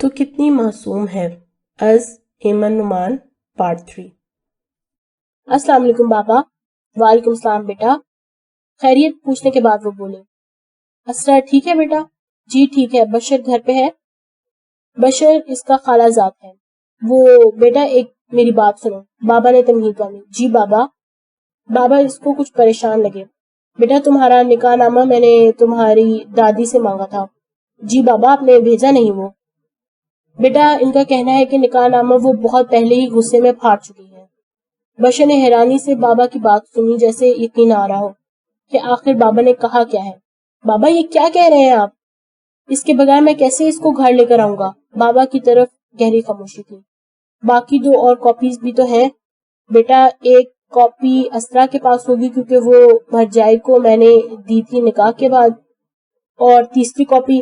تو کتنی معصوم ہے از ایمن نعمان پارٹ 3۔ السلام علیکم بابا۔ وعلیکم السلام بیٹا۔ خیریت پوچھنے کے بعد وہ بولے، اسرا ٹھیک ہے بیٹا؟ جی ٹھیک ہے۔ بشر گھر پہ ہے؟ بشر اس کا خالہ زاد ہے۔ وہ بیٹا ایک میری بات سنو، بابا نے تمہید باندھی۔ جی بابا۔ بابا اس کو کچھ پریشان لگے۔ بیٹا تمہارا نکاح نامہ میں نے تمہاری دادی سے مانگا تھا۔ جی بابا آپ نے بھیجا نہیں وہ؟ بیٹا ان کا کہنا ہے کہ نکاح نامہ وہ بہت پہلے ہی غصے میں پھاڑ چکی ہے۔ بشر نے حیرانی سے بابا کی بات سنی، جیسے یقین آ رہا ہو کہ آخر بابا نے کہا کیا ہے۔ بابا یہ کیا کہہ رہے ہیں آپ؟ اس کے بغیر میں کیسے اس کو گھر لے کر آؤں گا؟ بابا کی طرف گہری خاموشی تھی۔ باقی 2 اور کاپیز بھی تو ہیں بیٹا۔ ایک کاپی اسرا کے پاس ہوگی کیونکہ وہ بھرجائی کو میں نے دی تھی نکاح کے بعد، اور تیسری کاپی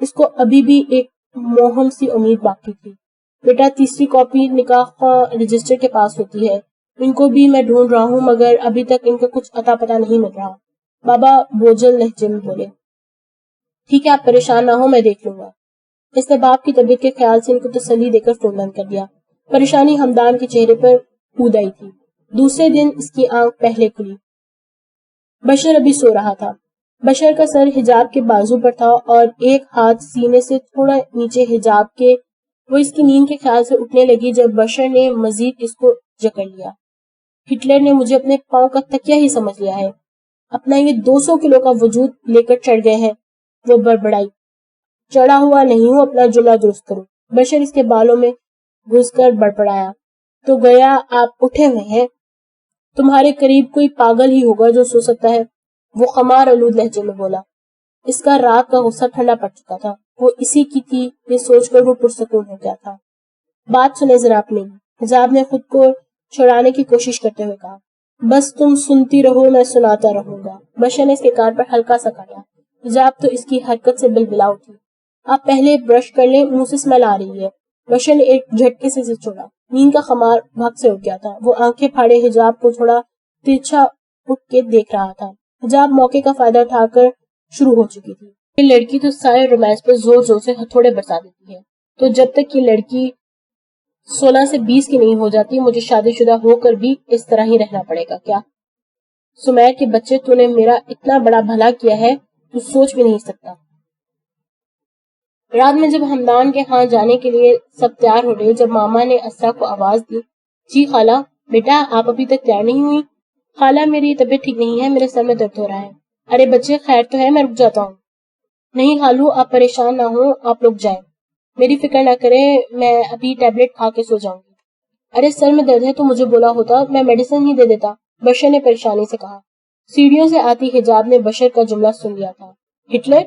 اس کو ابھی بھی ایک موہم سی امید باقی تھی۔ بیٹا تیسری کاپی نکاح رجسٹر کے پاس ہوتی ہے، ان کو بھی میں ڈھونڈ رہا ہوں مگر ابھی تک ان کا کچھ اتا پتہ نہیں مل رہا۔ بابا بوجھل لہجے میں بولے، ٹھیک ہے آپ پریشان نہ ہو، میں دیکھ لوں گا۔ اس نے باپ کی طبیعت کے خیال سے ان کو تسلی دے کر فون بند کر دیا۔ پریشانی ہمدان کے چہرے پر کھود آئی تھی۔ دوسرے دن اس کی آنکھ پہلے کھلی۔ بشر ابھی سو رہا تھا۔ بشر کا سر حجاب کے بازو پر تھا اور ایک ہاتھ سینے سے تھوڑا نیچے حجاب کے۔ وہ اس کی نیند کے خیال سے اٹھنے لگی جب بشر نے مزید اس کو جکڑ لیا۔ ہٹلر نے مجھے اپنے پاؤں کا تکیہ ہی سمجھ لیا ہے، اپنا یہ 200 کلو کا وجود لے کر چڑھ گئے ہیں۔ وہ بڑبڑائی، چڑھا ہوا نہیں ہوں، اپنا جملہ درست کرو۔ بشر اس کے بالوں میں گھس کر بڑبڑایا، تو گیا آپ اٹھے ہوئے ہیں؟ تمہارے قریب کوئی پاگل ہی ہوگا جو سو سکتا ہے، وہ خمار آلود لہجے میں بولا۔ اس کا رات کا غصہ ٹھنڈا پڑ چکا تھا، وہ اسی کی تھی، یہ سوچ کر وہ پرسکون ہو گیا تھا۔ بات سنے ذرا اپنی، حجاب نے خود کو چھڑانے کی کوشش کرتے ہوئے کہا۔ بس تم سنتی رہو، میں سناتا رہوں گا۔ بشر نے اس کے کان پر ہلکا سا کاٹا۔ حجاب تو اس کی حرکت سے بلبلا اٹھی۔ آپ پہلے برش کر لیں، منہ سے اسمیل آ رہی ہے۔ بشر نے ایک جھٹکے سے چھوڑا۔ نیند کا خمار بھگ سے اٹھ گیا تھا۔ وہ آنکھیں پھاڑے حجاب کو تھوڑا ترچھا اٹھ کے دیکھ رہا تھا۔ حجاب موقع کا فائدہ اٹھا کر شروع ہو چکی تھی۔ یہ لڑکی تو سارے رومانس پر زور زور سے ہتھوڑے برسا دیتی ہے، تو جب تک یہ لڑکی 16 سے 20 کی نہیں ہو جاتی مجھے شادی شدہ ہو کر بھی اس طرح ہی رہنا پڑے گا کیا؟ سمیر کے بچے، تو نے میرا اتنا بڑا بھلا کیا ہے تو سوچ بھی نہیں سکتا۔ رات میں جب ہمدان کے ہاں جانے کے لیے سب تیار ہو گئے، جب ماما نے اسرا کو آواز دی، جی خالہ۔ بیٹا آپ ابھی تک تیار نہیں ہوئی؟ خالہ میری طبیعت ٹھیک نہیں ہے، میرے سر میں درد ہو رہا ہے۔ ارے بچے خیر تو ہے، میں رک جاتا ہوں۔ نہیں خالو آپ پریشان نہ ہوں، آپ لوگ جائیں، میری فکر نہ کریں، میں ابھی ٹیبلٹ کھا کے سو جاؤں گی۔ ارے سر میں درد ہے تو مجھے بولا ہوتا، میں میڈیسن ہی دے دیتا، بشر نے پریشانی سے کہا۔ سیڑھیوں سے آتی حجاب نے بشر کا جملہ سن لیا تھا۔ ہٹلر؟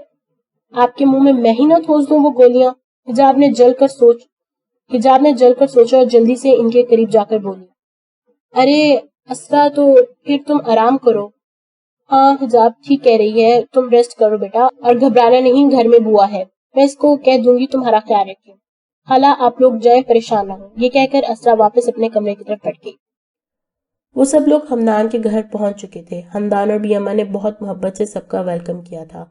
آپ کے منہ میں میں ہی نہ ٹھوس دوں وہ گولیاں؟ حجاب نے جل کر سوچا اور جلدی سے ان کے قریب جا کر بولی، ارے اسرا تو پھر تم آرام کرو۔ ہاں حجاب ٹھیک کہہ رہی ہے، تم ریسٹ کرو بیٹا، اور گھبرانا نہیں، گھر میں بوا ہے، میں اس کو کہہ دوں گی تمہارا خیال رکھے۔ خالہ آپ لوگ جائیں، پریشان نہ ہو۔ یہ کہہ کر اسرا واپس اپنے کمرے کی طرف پلٹ گئی۔ وہ سب لوگ ہمدان کے گھر پہنچ چکے تھے۔ ہمدان اور بیما نے بہت محبت سے سب کا ویلکم کیا تھا۔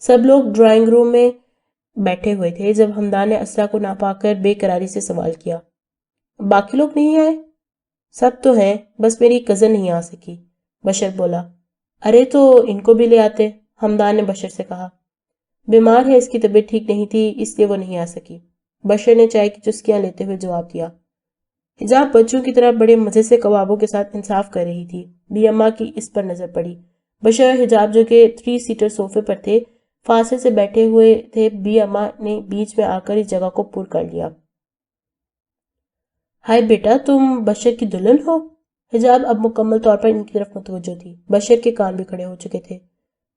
سب لوگ ڈرائنگ روم میں بیٹھے ہوئے تھے جب ہمدان نے اسرا کو نہ پا کر بے قراری سے سوال کیا، باقی لوگ نہیں آئے؟ سب تو ہیں، بس میری کزن نہیں آ سکی، بشر بولا۔ ارے تو ان کو بھی لے آتے، ہمدان نے بشر سے کہا۔ بیمار ہے، اس کی طبیعت ٹھیک نہیں تھی، اس لیے وہ نہیں آ سکی، بشر نے چائے کی چسکیاں لیتے ہوئے جواب دیا۔ حجاب بچوں کی طرح بڑے مزے سے کبابوں کے ساتھ انصاف کر رہی تھی۔ بیما کی اس پر نظر پڑی۔ بشر اور حجاب جو کہ 3 سیٹر صوفے پر تھے فاصلے سے بیٹھے ہوئے تھے، بیما نے بیچ میں آ کر اس جگہ کو پر کر لیا۔ ہائے بیٹا تم بشر کی دلہن ہو؟ حجاب اب مکمل طور پر ان کی طرف متوجہ تھی۔ بشر کے کان بھی کھڑے ہو چکے تھے۔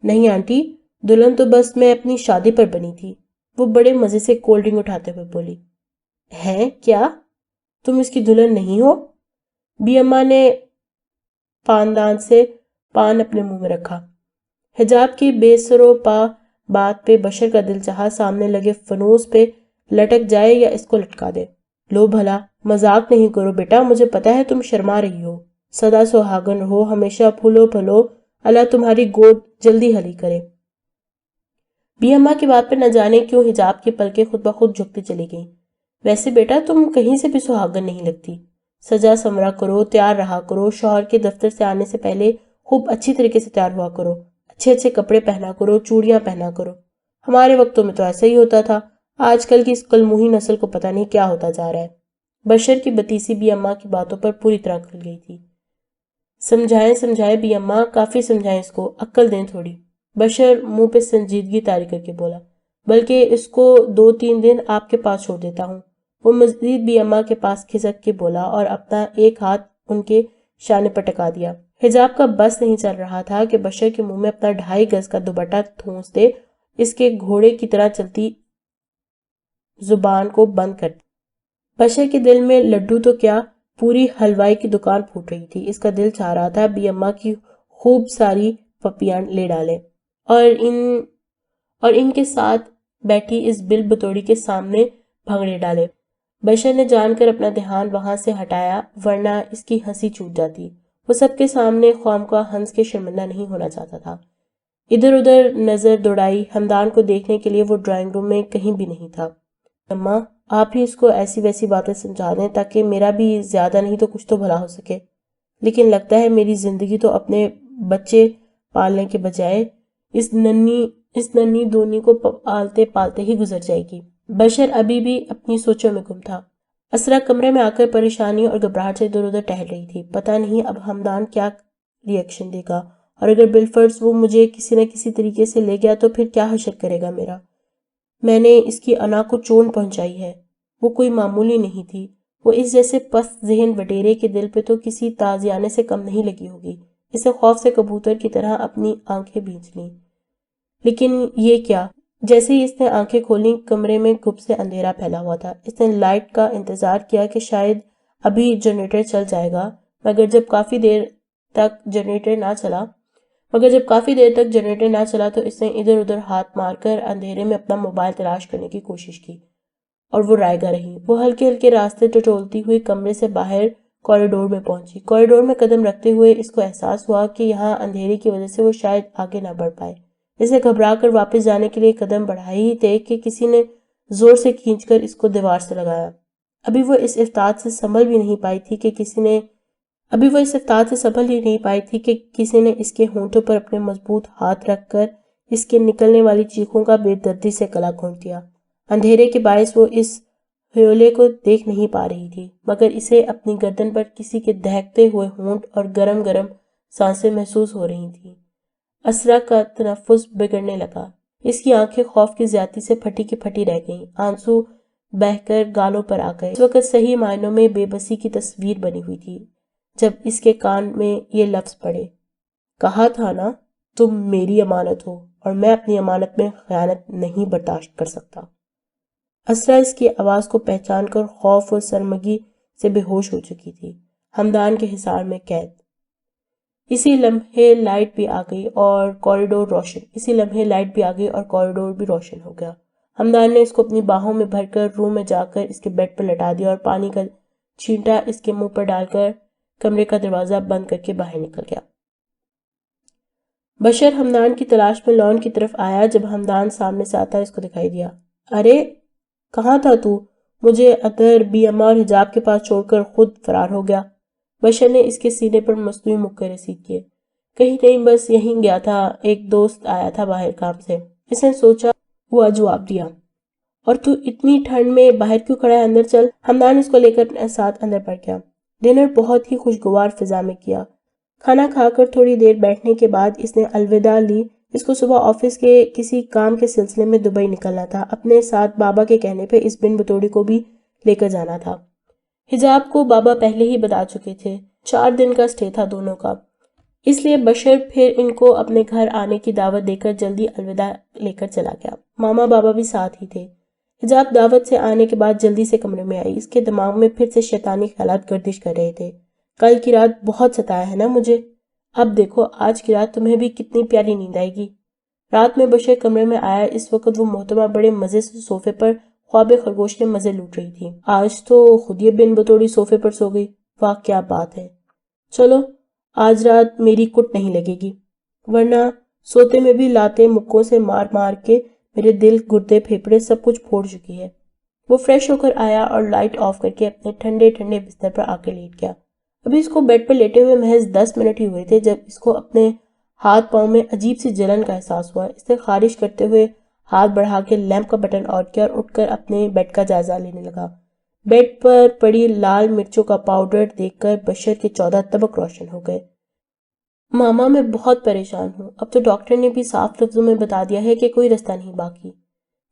نہیں آنٹی، دلہن تو بس میں اپنی شادی پر بنی تھی، وہ بڑے مزے سے کولڈ ڈرنک اٹھاتے ہوئے بولی۔ ہیں کیا؟ تم اس کی دلہن نہیں ہو؟ بیما نے پاندان سے پان اپنے منہ میں رکھا۔ حجاب کی بے سر و پا بات پہ بشر کا دل چاہا سامنے لگے فنوس پہ لٹک جائے یا اس کو لٹکا دے۔ لو بھلا، مذاق نہیں کرو بیٹا، مجھے پتا ہے تم شرما رہی ہو۔ سدا سہاگن رہو، ہمیشہ پھولو پھلو، اللہ تمہاری گود جلدی ہلی کرے۔ بی اماں کی بات پر نہ جانے کیوں حجاب کی پلکیں خود بخود جھکتی چلی گئیں۔ ویسے بیٹا تم کہیں سے بھی سہاگن نہیں لگتی، سجا سمرا کرو، تیار رہا کرو، شوہر کے دفتر سے آنے سے پہلے خوب اچھی طریقے سے تیار ہوا کرو، اچھے اچھے کپڑے پہنا کرو، چوڑیاں پہنا کرو۔ ہمارے وقتوں میں تو ایسا ہی ہوتا تھا، آج کل کی اس کلموہی نسل کو پتہ نہیں کیا ہوتا جا رہا ہے۔ بشر کی بتیسی بی اماں کی باتوں پر پوری طرح کھل گئی تھی۔ سمجھائے بی اماں، کافی سمجھائیں اس کو، عقل دیں تھوڑی۔ بشر منہ پہ سنجیدگی طاری کر کے بولا، بلکہ اس کو 2-3 دن آپ کے پاس چھوڑ دیتا ہوں۔ وہ مزید بی اماں کے پاس کھسک کے بولا اور اپنا ایک ہاتھ ان کے شانے پر ٹکا دیا۔ حجاب کا بس نہیں چل رہا تھا کہ بشر کے منہ میں اپنا 2.5 گز کا دوپٹہ ٹھونس دے، اس کے گھوڑے کی طرح چلتی زبان کو بند کر دے۔ بشر کے دل میں لڈو تو کیا، پوری حلوائی کی دکان پھوٹ رہی تھی۔ اس کا دل چاہ رہا تھا بی اماں کی خوب ساری پپیاں لے ڈالے اور ان کے ساتھ بیٹھی اس بل بتوڑی کے سامنے بھنگڑے ڈالے۔ بشر نے جان کر اپنا دھیان وہاں سے ہٹایا، ورنہ اس کی ہنسی چھوٹ جاتی۔ وہ سب کے سامنے خوامخواہ ہنس کے شرمندہ نہیں ہونا چاہتا تھا۔ ادھر ادھر نظر دوڑائی، ہمدان کو دیکھنے کے لیے وہ ڈرائنگ روم میں کہیں بھی نہیں تھا۔ اماں آپ ہی اس کو ایسی ویسی باتیں سمجھا دیں تاکہ میرا بھی زیادہ نہیں تو کچھ تو بھلا ہو سکے، لیکن لگتا ہے میری زندگی تو اپنے بچے پالنے کے بجائے اس ننھی دونی کو پالتے پالتے ہی گزر جائے گی۔ بشر ابھی بھی اپنی سوچوں میں گم تھا۔ اسرا کمرے میں آ کر پریشانی اور گھبراہٹ سے ادھر ادھر ٹہل رہی تھی۔ پتہ نہیں اب ہمدان کیا ری ایکشن دے گا، اور اگر بالفرض وہ مجھے کسی نہ کسی طریقے سے لے گیا تو پھر کیا حشر کرے گا میرا۔ میں نے اس کی انا کو چون پہنچائی ہے، وہ کوئی معمولی نہیں تھی، وہ اس جیسے پست ذہن وڈیرے کے دل پہ تو کسی تازیانے سے کم نہیں لگی ہوگی۔ اسے خوف سے کبوتر کی طرح اپنی آنکھیں بھینچ لیں۔ لیکن یہ کیا؟ جیسے ہی اس نے آنکھیں کھولیں کمرے میں گھپ سے اندھیرا پھیلا ہوا تھا۔ اس نے لائٹ کا انتظار کیا کہ شاید ابھی جنریٹر چل جائے گا، مگر جب کافی دیر تک جنریٹر نہ چلا تو اس نے ادھر ادھر ہاتھ مار کر اندھیرے میں اپنا موبائل تلاش کرنے کی کوشش کی، اور وہ رائیگاں رہی۔ وہ ہلکے ہلکے راستے ٹٹولتی ہوئی کمرے سے باہر کوریڈور میں پہنچی۔ کوریڈور میں قدم رکھتے ہوئے اس کو احساس ہوا کہ یہاں اندھیرے کی وجہ سے وہ شاید آگے نہ بڑھ پائے۔ اسے گھبرا کر واپس جانے کے لیے قدم بڑھائے ہی تھے کہ کسی نے زور سے کھینچ کر اس کو دیوار سے لگایا۔ ابھی وہ اس افتاد سے سنبھل ہی نہیں پائی تھی کہ کسی نے اس کے ہونٹوں پر اپنے مضبوط ہاتھ رکھ کر اس کے نکلنے والی چیخوں کا بے دردی سے گلا گھونٹ دیا۔ اندھیرے کے باعث وہ اس ہیولے کو دیکھ نہیں پا رہی تھی، مگر اسے اپنی گردن پر کسی کے دہکتے ہوئے ہونٹ اور گرم گرم سانسیں محسوس ہو رہی تھیں۔ اسرا کا تنفس بگڑنے لگا۔ اس کی آنکھیں خوف کی زیادتی سے پھٹی کی پھٹی رہ گئیں، آنسو بہہ کر گالوں پر آ گئے۔ اس وقت صحیح معنوں میں بے بسی کی تصویر بنی ہوئی تھی جب اس کے کان میں یہ لفظ پڑے، کہا تھا نا تم میری امانت ہو اور میں اپنی امانت میں خیانت نہیں برداشت کر سکتا۔ اسرا اس کی آواز کو پہچان کر خوف اور سرمگی سے بے ہوش ہو چکی تھی، ہمدان کے حصار میں قید۔ اسی لمحے لائٹ بھی آ گئی اور کوریڈور بھی روشن ہو گیا۔ ہمدان نے اس کو اپنی باہوں میں بھر کر روم میں جا کر اس کے بیڈ پر لٹا دیا اور پانی کا چھینٹا اس کے منہ پر ڈال کر کمرے کا دروازہ بند کر کے باہر نکل گیا۔ بشر ہمدان کی تلاش میں لان کی طرف آیا۔ جب ہمدان سامنے سے آتا اس کو دکھائی دیا۔ ارے کہاں تھا تو؟ مجھے ادھر بی اماں اور حجاب کے پاس چھوڑ کر خود فرار ہو گیا۔ بشر نے اس کے سینے پر مصنوعی مکے رسید کیے۔ کہیں نہیں، بس یہیں گیا تھا، ایک دوست آیا تھا باہر کام سے۔ اس نے سوچا ہوا جواب دیا۔ اور تو اتنی ٹھنڈ میں باہر کیوں کھڑا ہے، اندر چل۔ ہمدان اس کو لے کر اپنے ساتھ اندر بڑھ گیا۔ ڈنر بہت ہی خوشگوار فضا میں کیا۔ کھانا کھا کر تھوڑی دیر بیٹھنے کے بعد اس نے الوداع لی۔ اس کو صبح آفس کے کسی کام کے سلسلے میں دبئی نکلنا تھا۔ اپنے ساتھ بابا کے کہنے پہ اس بن بتوڑی کو بھی لے کر جانا تھا۔ حجاب کو بابا پہلے ہی بتا چکے تھے، 4 دن کا سٹے تھا دونوں کا، اس لیے بشر پھر ان کو اپنے گھر آنے کی دعوت دے کر جلدی الوداع لے کر چلا گیا۔ ماما بابا بھی ساتھ ہی تھے۔ حجاب دعوت سے آنے کے بعد جلدی سے کمرے میں آئی۔ اس کے دماغ میں پھر سے شیطانی خیالات گردش کر رہے تھے۔ کل کی رات بہت ستایا ہے نا مجھے، اب دیکھو آج کی رات تمہیں بھی کتنی پیاری نیند آئے گی۔ رات میں بشر کمرے میں آیا، اس وقت وہ محترمہ بڑے مزے سے صوفے پر خواب خرگوش کے مزے لوٹ رہی تھی۔ آج تو خود یہ بن بتوڑی صوفے پر سو گئی، واہ کیا بات ہے۔ چلو آج رات میری کٹ نہیں لگے گی، ورنہ سوتے میں بھی لاتے مکوں سے مار مار کے میرے دل، گردے، پھیپھڑے سب کچھ پھوڑ چکی ہے۔ وہ فریش ہو کر آیا اور لائٹ آف کر کے اپنے ٹھنڈے ٹھنڈے بستر پر آ کے لیٹ گیا۔ ابھی اس کو بیڈ پر لیٹے ہوئے محض 10 منٹ ہی ہوئے تھے جب اس کو اپنے ہاتھ پاؤں میں عجیب سی جلن کا احساس ہوا۔ اس نے خارش کرتے ہوئے ہاتھ بڑھا کے لیمپ کا بٹن آن کیا اور اٹھ کر اپنے بیڈ کا جائزہ لینے لگا۔ بیڈ پر پڑی لال مرچوں کا پاؤڈر دیکھ کر بشر کے 14 تبک روشن ہو گئے۔ ماما، میں بہت پریشان ہوں۔ اب تو ڈاکٹر نے بھی صاف لفظوں میں بتا دیا ہے کہ کوئی رستہ نہیں باقی۔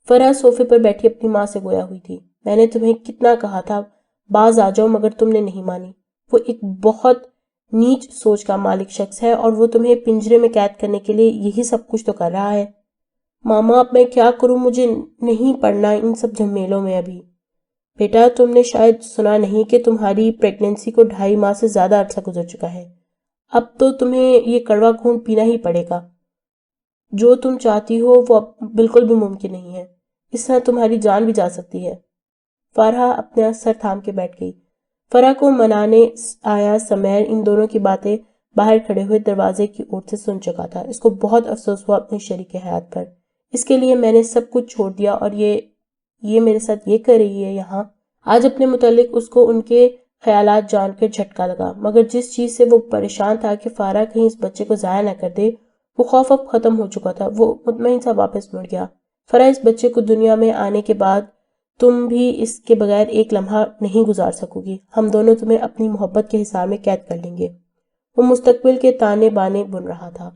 فرح صوفے پر بیٹھی اپنی ماں سے گویا ہوئی تھی۔ میں نے تمہیں کتنا کہا تھا باز آ جاؤ، مگر تم نے نہیں مانی۔ وہ ایک بہت نیچ سوچ کا مالک شخص ہے اور وہ تمہیں پنجرے میں قید کرنے کے لیے یہی سب کچھ تو کر رہا ہے۔ ماما، اب میں کیا کروں؟ مجھے نہیں پڑنا ان سب جھمیلوں میں ابھی۔ بیٹا، تم نے شاید سنا نہیں کہ تمہاری پریگننسی کو 2.5 ماہ سے زیادہ عرصہ گزر چکا ہے۔ اب تو تمہیں یہ کڑوا خون پینا ہی پڑے گا۔ جو تم چاہتی ہو وہ بالکل بھی ممکن نہیں ہے۔ اس طرح تمہاری جان بھی جا سکتی ہے۔ فرح اپنا سر تھام کے بیٹھ گئی۔ فرح کو منانے آیا سمیر ان دونوں کی باتیں باہر کھڑے ہوئے دروازے کی اور سے سن چکا تھا۔ اس کو بہت افسوس ہوا اپنی شریک حیات پر۔ اس کے لیے میں نے سب کچھ چھوڑ دیا اور یہ میرے ساتھ یہ کر رہی ہے یہاں۔ آج اپنے متعلق اس کو ان کے خیالات جان کر جھٹکا لگا، مگر جس چیز سے وہ پریشان تھا کہ فرح کہیں اس بچے کو ضائع نہ کر دے، وہ خوف اب ختم ہو چکا تھا۔ وہ مطمئن سا واپس مڑ گیا۔ فرح، اس بچے کو دنیا میں آنے کے بعد تم بھی اس کے بغیر ایک لمحہ نہیں گزار سکو گی۔ ہم دونوں تمہیں اپنی محبت کے حصار میں قید کر لیں گے۔ وہ مستقبل کے تانے بانے بن رہا تھا۔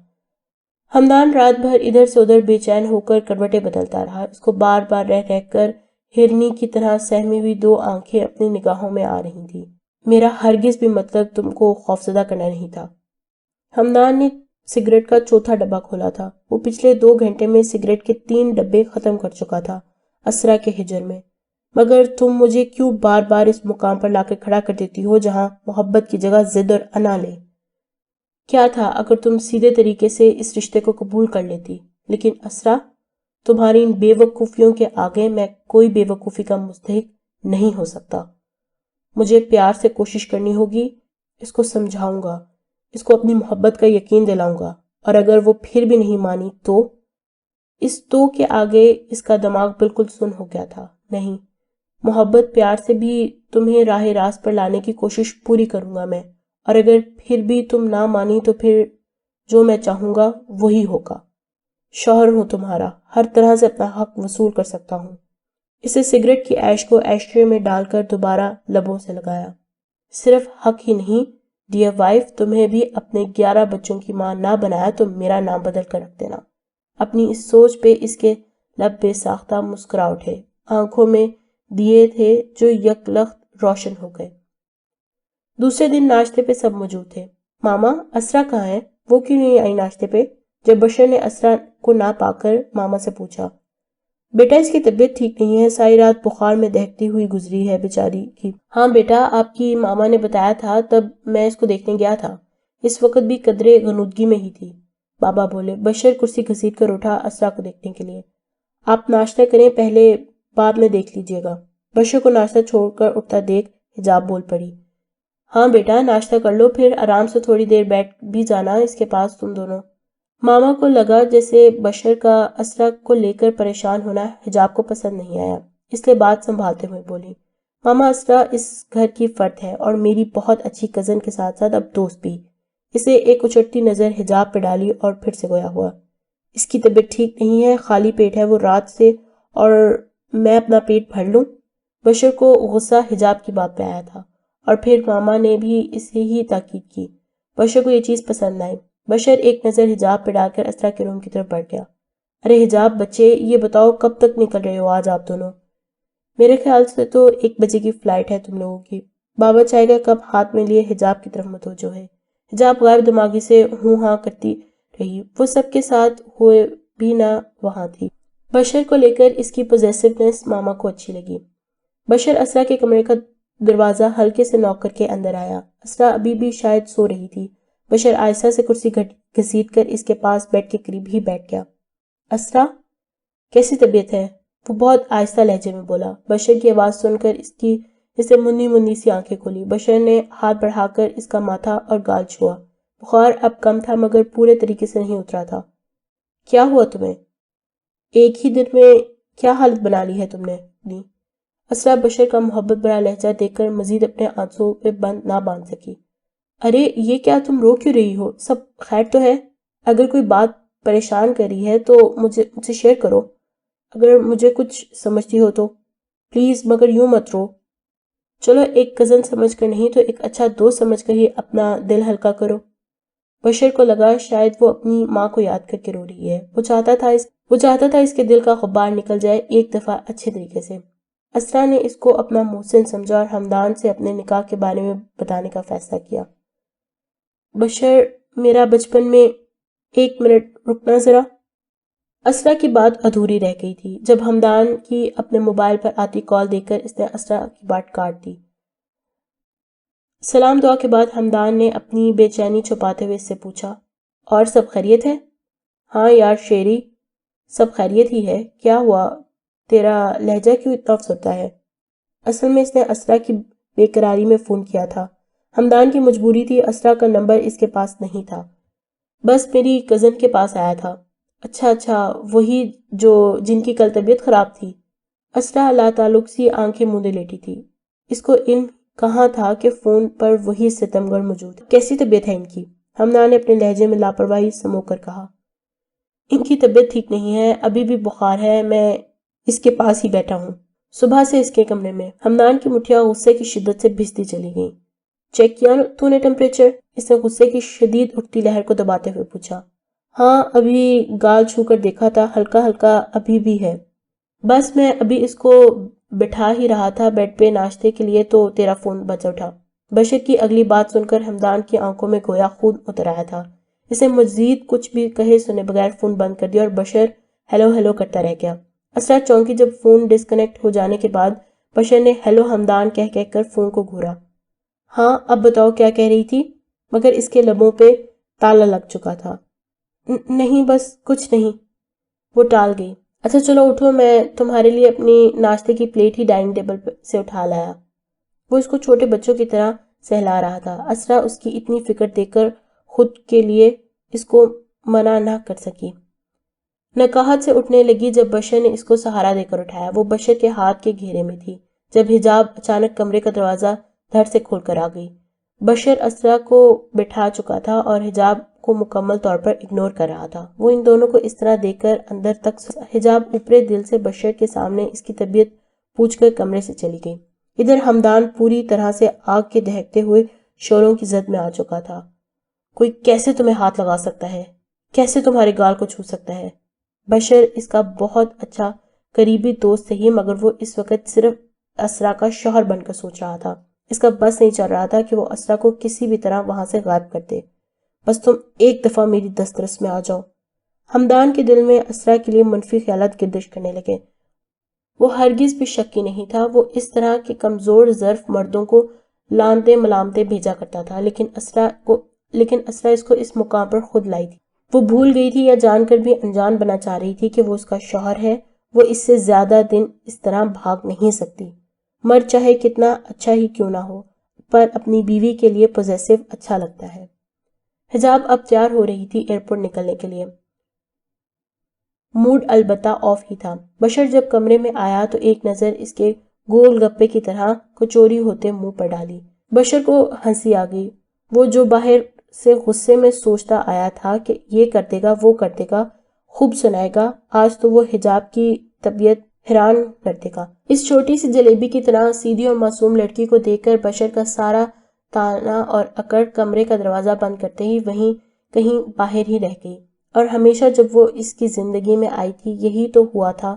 ہمدان رات بھر ادھر سے ادھر بے چین ہو کر کروٹیں بدلتا رہا۔ اس کو بار بار رہ رہ کر ہرنی کی طرح سہمی ہوئی 2 آنکھیں اپنی نگاہوں میں آ رہی تھیں۔ میرا ہرگز بھی مطلب تم کو خوفزدہ کرنا نہیں تھا۔ ہمدان نے سگریٹ کا چوتھا ڈبہ کھولا تھا۔ وہ پچھلے 2 گھنٹے میں سگریٹ کے 3 ڈبے ختم کر چکا تھا اسرا کے ہجر میں۔ مگر تم مجھے کیوں بار بار اس مقام پر لا کر کھڑا کر دیتی ہو جہاں محبت کی جگہ ضد اور انا لے؟ کیا تھا اگر تم سیدھے طریقے سے اس رشتے کو قبول کر لیتی؟ لیکن اسرا، تمہاری ان بے وقوفیوں کے آگے میں کوئی بے وقوفی کا مستحق نہیں ہو سکتا۔ مجھے پیار سے کوشش کرنی ہوگی، اس کو سمجھاؤں گا، اس کو اپنی محبت کا یقین دلاؤں گا، اور اگر وہ پھر بھی نہیں مانی تو؟ اس تو کے آگے اس کا دماغ بالکل سن ہو گیا تھا۔ نہیں، محبت پیار سے بھی تمہیں راہ راست پر لانے کی کوشش پوری کروں گا میں، اور اگر پھر بھی تم نہ مانی تو پھر جو میں چاہوں گا وہی ہوگا۔ شوہر ہوں تمہارا، ہر طرح سے اپنا حق وصول کر سکتا ہوں۔ اسے سگریٹ کی ایش کو ایشٹرے میں ڈال کر دوبارہ لبوں سے لگایا۔ صرف حق ہی نہیں، ڈیئر وائف، تمہیں بھی اپنے 11 بچوں کی ماں نہ بنایا تو میرا نام بدل کر رکھ دینا۔ اپنی اس سوچ پہ اس کے لب بے ساختہ مسکرا اٹھے، آنکھوں میں دیے تھے جو یکلخت روشن ہو گئے۔ دوسرے دن ناشتے پہ سب موجود تھے۔ ماما، اسرا کہاں ہے؟ وہ کیوں نہیں آئی ناشتے پہ؟ جب بشر نے اسرا کو نہ پا کر ماما سے پوچھا۔ بیٹا، اس کی طبیعت ٹھیک نہیں ہے، ساری رات بخار میں دہکتی ہوئی گزری ہے بیچاری کی۔ ہاں بیٹا، آپ کی ماما نے بتایا تھا، تب میں اس کو دیکھنے گیا تھا۔ اس وقت بھی قدرے غنودگی میں ہی تھی، بابا بولے۔ بشر کرسی گھسیٹ کر اٹھا اسرا کو دیکھنے کے لیے۔ آپ ناشتہ کریں پہلے، بعد میں دیکھ لیجیے گا۔ بشر کو ناشتہ چھوڑ کر اٹھتا دیکھ حجاب بول پڑی۔ ہاں بیٹا، ناشتہ کر لو، پھر آرام سے تھوڑی دیر بیٹھ بھی جانا اس کے پاس تم دونوں۔ ماما کو لگا جیسے بشر کا اسرا کو لے کر پریشان ہونا حجاب کو پسند نہیں آیا، اس لیے بات سنبھالتے ہوئے بولی۔ ماما، اسرا اس گھر کی فرد ہے اور میری بہت اچھی کزن کے ساتھ ساتھ اب دوست بھی۔ اسے ایک اچٹتی نظر حجاب پہ ڈالی اور پھر سے گویا ہوا۔ اس کی طبیعت ٹھیک نہیں ہے، خالی پیٹ ہے وہ رات سے، اور میں اپنا پیٹ بھر لوں؟ بشر کو غصہ حجاب کی بات پہ آیا تھا، اور پھر ماما نے بھی اسے ہی تاکید کی۔ بشر کو یہ چیز پسند نہ آئی۔ بشر ایک نظر حجاب پہ ڈال کر اسرا کے روم کی طرف بڑھ گیا۔ ارے حجاب بچے، یہ بتاؤ کب تک نکل رہے ہو آج آپ دونوں؟ میرے خیال سے تو 1 بجے کی فلائٹ ہے تم لوگوں کی۔ بابا چائے کا کپ ہاتھ میں لیے حجاب کی طرف متوجہ ہے۔ حجاب غیر دماغی سے ہوں ہاں کرتی رہی، وہ سب کے ساتھ ہوئے بھی نہ وہاں تھی۔ بشر کو لے کر اس کی پوزیسونیس ماما کو اچھی لگی۔ بشر اسرا کے کمرے کا دروازہ ہلکے سے نوک کر کے اندر آیا۔ اسرا ابھی بھی شاید سو رہی تھی۔ بشر آہستہ سے کرسی گھسیٹ کر اس کے پاس بیڈ کے قریب ہی بیٹھ گیا۔ اسرا، کیسی طبیعت ہے؟ وہ بہت آہستہ لہجے میں بولا۔ بشر کی آواز سن کر اسے منی منی سی آنکھیں کھولی۔ بشر نے ہاتھ بڑھا کر اس کا ماتھا اور گال چھوا۔ بخار اب کم تھا مگر پورے طریقے سے نہیں اترا تھا۔ کیا ہوا تمہیں؟ ایک ہی دن میں کیا حالت بنا لی ہے تم نے اپنی؟ اسرا بشر کا محبت بھرا لہجہ دیکھ کر مزید اپنے آنسوں پہ بند نہ باندھ سکی۔ ارے یہ کیا، تم رو کیوں رہی ہو؟ سب خیر تو ہے؟ اگر کوئی بات پریشان کری ہے تو مجھ سے شیئر کرو، اگر مجھے کچھ سمجھتی ہو تو پلیز، مگر یوں مت رو۔ چلو ایک کزن سمجھ کر نہیں تو ایک اچھا دوست سمجھ کر ہی اپنا دل ہلکا کرو۔ بشر کو لگا شاید وہ اپنی ماں کو یاد کر کے رو رہی ہے۔ وہ چاہتا تھا اس کے دل کا غبار نکل جائے ایک دفعہ اچھے طریقے سے۔ اسرا نے اس کو اپنا محسن سمجھا اور ہمدان سے اپنے نکاح کے بارے میں بتانے کا فیصلہ کیا۔ بشر، میرا بچپن میں، 1 منٹ رکنا ذرا۔ اسرا کی بات ادھوری رہ گئی تھی جب ہمدان کی اپنے موبائل پر آتی کال دیکھ کر اس نے اسرا کی بات کاٹ دی۔ سلام دعا کے بعد ہمدان نے اپنی بے چینی چھپاتے ہوئے اس سے پوچھا، اور سب خیریت ہے؟ ہاں یار شیری، سب خیریت ہی ہے۔ کیا ہوا؟ تیرا لہجہ کیوں اتنا افسردہ ہے؟ اصل میں اس نے اسرا کی بے قراری میں فون کیا تھا۔ ہمدان کی مجبوری تھی، اسرا کا نمبر اس کے پاس نہیں تھا، بس میری کزن کے پاس آیا تھا۔ اچھا، وہی جن کی کل طبیعت خراب تھی۔ اسرا لا تعلق سی آنکھیں موندے لیٹی تھی۔ اس کو علم کہاں تھا کہ فون پر وہی ستمگر موجود ہے۔ کیسی طبیعت ہے ان کی؟ ہمدان نے اپنے لہجے میں لاپرواہی سمو کر کہا۔ ان کی طبیعت ٹھیک نہیں ہے، ابھی بھی بخار ہے، میں اس کے پاس ہی بیٹھا ہوں صبح سے اس کے کمرے میں۔ ہمدان کی مٹھیاں غصے کی شدت سے بھستی چلی گئیں۔ چیک کیا تو نے ٹمپریچر؟ اس نے غصے کی شدید اٹھتی لہر کو دباتے ہوئے پوچھا۔ ہاں ابھی گال چھو کر دیکھا تھا، ہلکا ہلکا ابھی بھی ہے۔ بس میں ابھی اس کو بٹھا ہی رہا تھا بیڈ پہ ناشتے کے لیے تو تیرا فون بج اٹھا۔ بشر کی اگلی بات سن کر ہمدان کی آنکھوں میں گویا خون اتر آیا تھا۔ اسے مزید کچھ بھی کہے سنے بغیر فون بند کر دیا اور بشر ہیلو ہیلو کرتا رہ گیا۔ اسرا چونکی جب فون ڈسکنیکٹ ہو جانے کے بعد بشر نے ہیلو ہمدان کہہ کر فون کو گھورا۔ ہاں اب بتاؤ کیا کہہ رہی تھی؟ مگر اس کے لبوں پہ تالا لگ چکا تھا۔ نہیں بس کچھ نہیں، وہ ٹال گئی۔ اچھا چلو اٹھو، میں تمہارے لیے اپنی ناشتے کی پلیٹ ہی ڈائننگ ٹیبل سے اٹھا لایا۔ وہ اس کو چھوٹے بچوں کی طرح سہلا رہا تھا۔ اسرا اس کی اتنی فکر دیکھ کر خود کے لیے اس کو منع نہ کر سکی۔ نکاہت سے اٹھنے لگی جب بشر نے اس کو سہارا دے کر اٹھایا۔ وہ بشر کے ہاتھ کے گھیرے میں تھی جب حجاب اچانک کمرے کا دروازہ دھڑ سے کھول کر آ گئی۔ بشر اسرا کو بٹھا چکا تھا اور حجاب کو مکمل طور پر اگنور کر رہا تھا۔ وہ ان دونوں کو اس طرح دیکھ کر اندر تک حجاب اوپرے دل سے بشر کے سامنے اس کی طبیعت پوچھ کر کمرے سے چلی گئی۔ ادھر ہمدان پوری طرح سے آگ کے دہکتے ہوئے شعلوں کی زد میں آ چکا تھا۔ کوئی کیسے تمہیں ہاتھ لگا سکتا ہے؟ کیسے تمہارے گال کو چھو سکتا ہے؟ بشر اس کا بہت اچھا قریبی دوست صحیح، مگر وہ اس وقت صرف اسرا کا شوہر بن کر سوچ رہا تھا۔ اس کا بس نہیں چل رہا تھا کہ وہ اسرا کو کسی بھی طرح وہاں سے غائب کر دے۔ بس تم ایک دفعہ میری دسترس میں آ جاؤ۔ ہمدان کے دل میں اسرا کے لیے منفی خیالات گردش کرنے لگے۔ وہ ہرگز بھی شکی نہیں تھا، وہ اس طرح کے کمزور ظرف مردوں کو لانتے ملامتے بھیجا کرتا تھا، لیکن اسرا اس کو اس مقام پر خود لائی تھی۔ وہ بھول گئی تھی یا جان کر بھی انجان بنا چاہ رہی تھی کہ وہ اس کا شوہر ہے۔ وہ اس سے زیادہ دن اس طرح بھاگ نہیں سکتی۔ مرد چاہے کتنا اچھا ہی کیوں نہ ہو، پر اپنی بیوی کے لیے پوزیسو اچھا لگتا ہے۔ حجاب اب تیار ہو رہی تھی ایئرپورٹ نکلنے کے لیے۔ موڈ البتہ آف ہی تھا۔ بشر جب کمرے میں آیا تو ایک نظر اس کے گول گپے کی طرح کچوری ہوتے منہ پر ڈالی۔ بشر کو ہنسی آ گئی۔ وہ جو باہر سے غصے میں سوچتا آیا تھا کہ یہ کر دے گا وہ کر دے گا، خوب سنائے گا، آج تو وہ حجاب کی طبیعت حیران کر دے گا۔ اس چھوٹی سی جلیبی کی طرح سیدھی اور معصوم لڑکی کو دیکھ کر بشر کا سارا تانا اور اکڑ کمرے کا دروازہ بند کرتے ہی وہیں کہیں باہر ہی رہ گئی۔ اور ہمیشہ جب وہ اس کی زندگی میں آئی تھی یہی تو ہوا تھا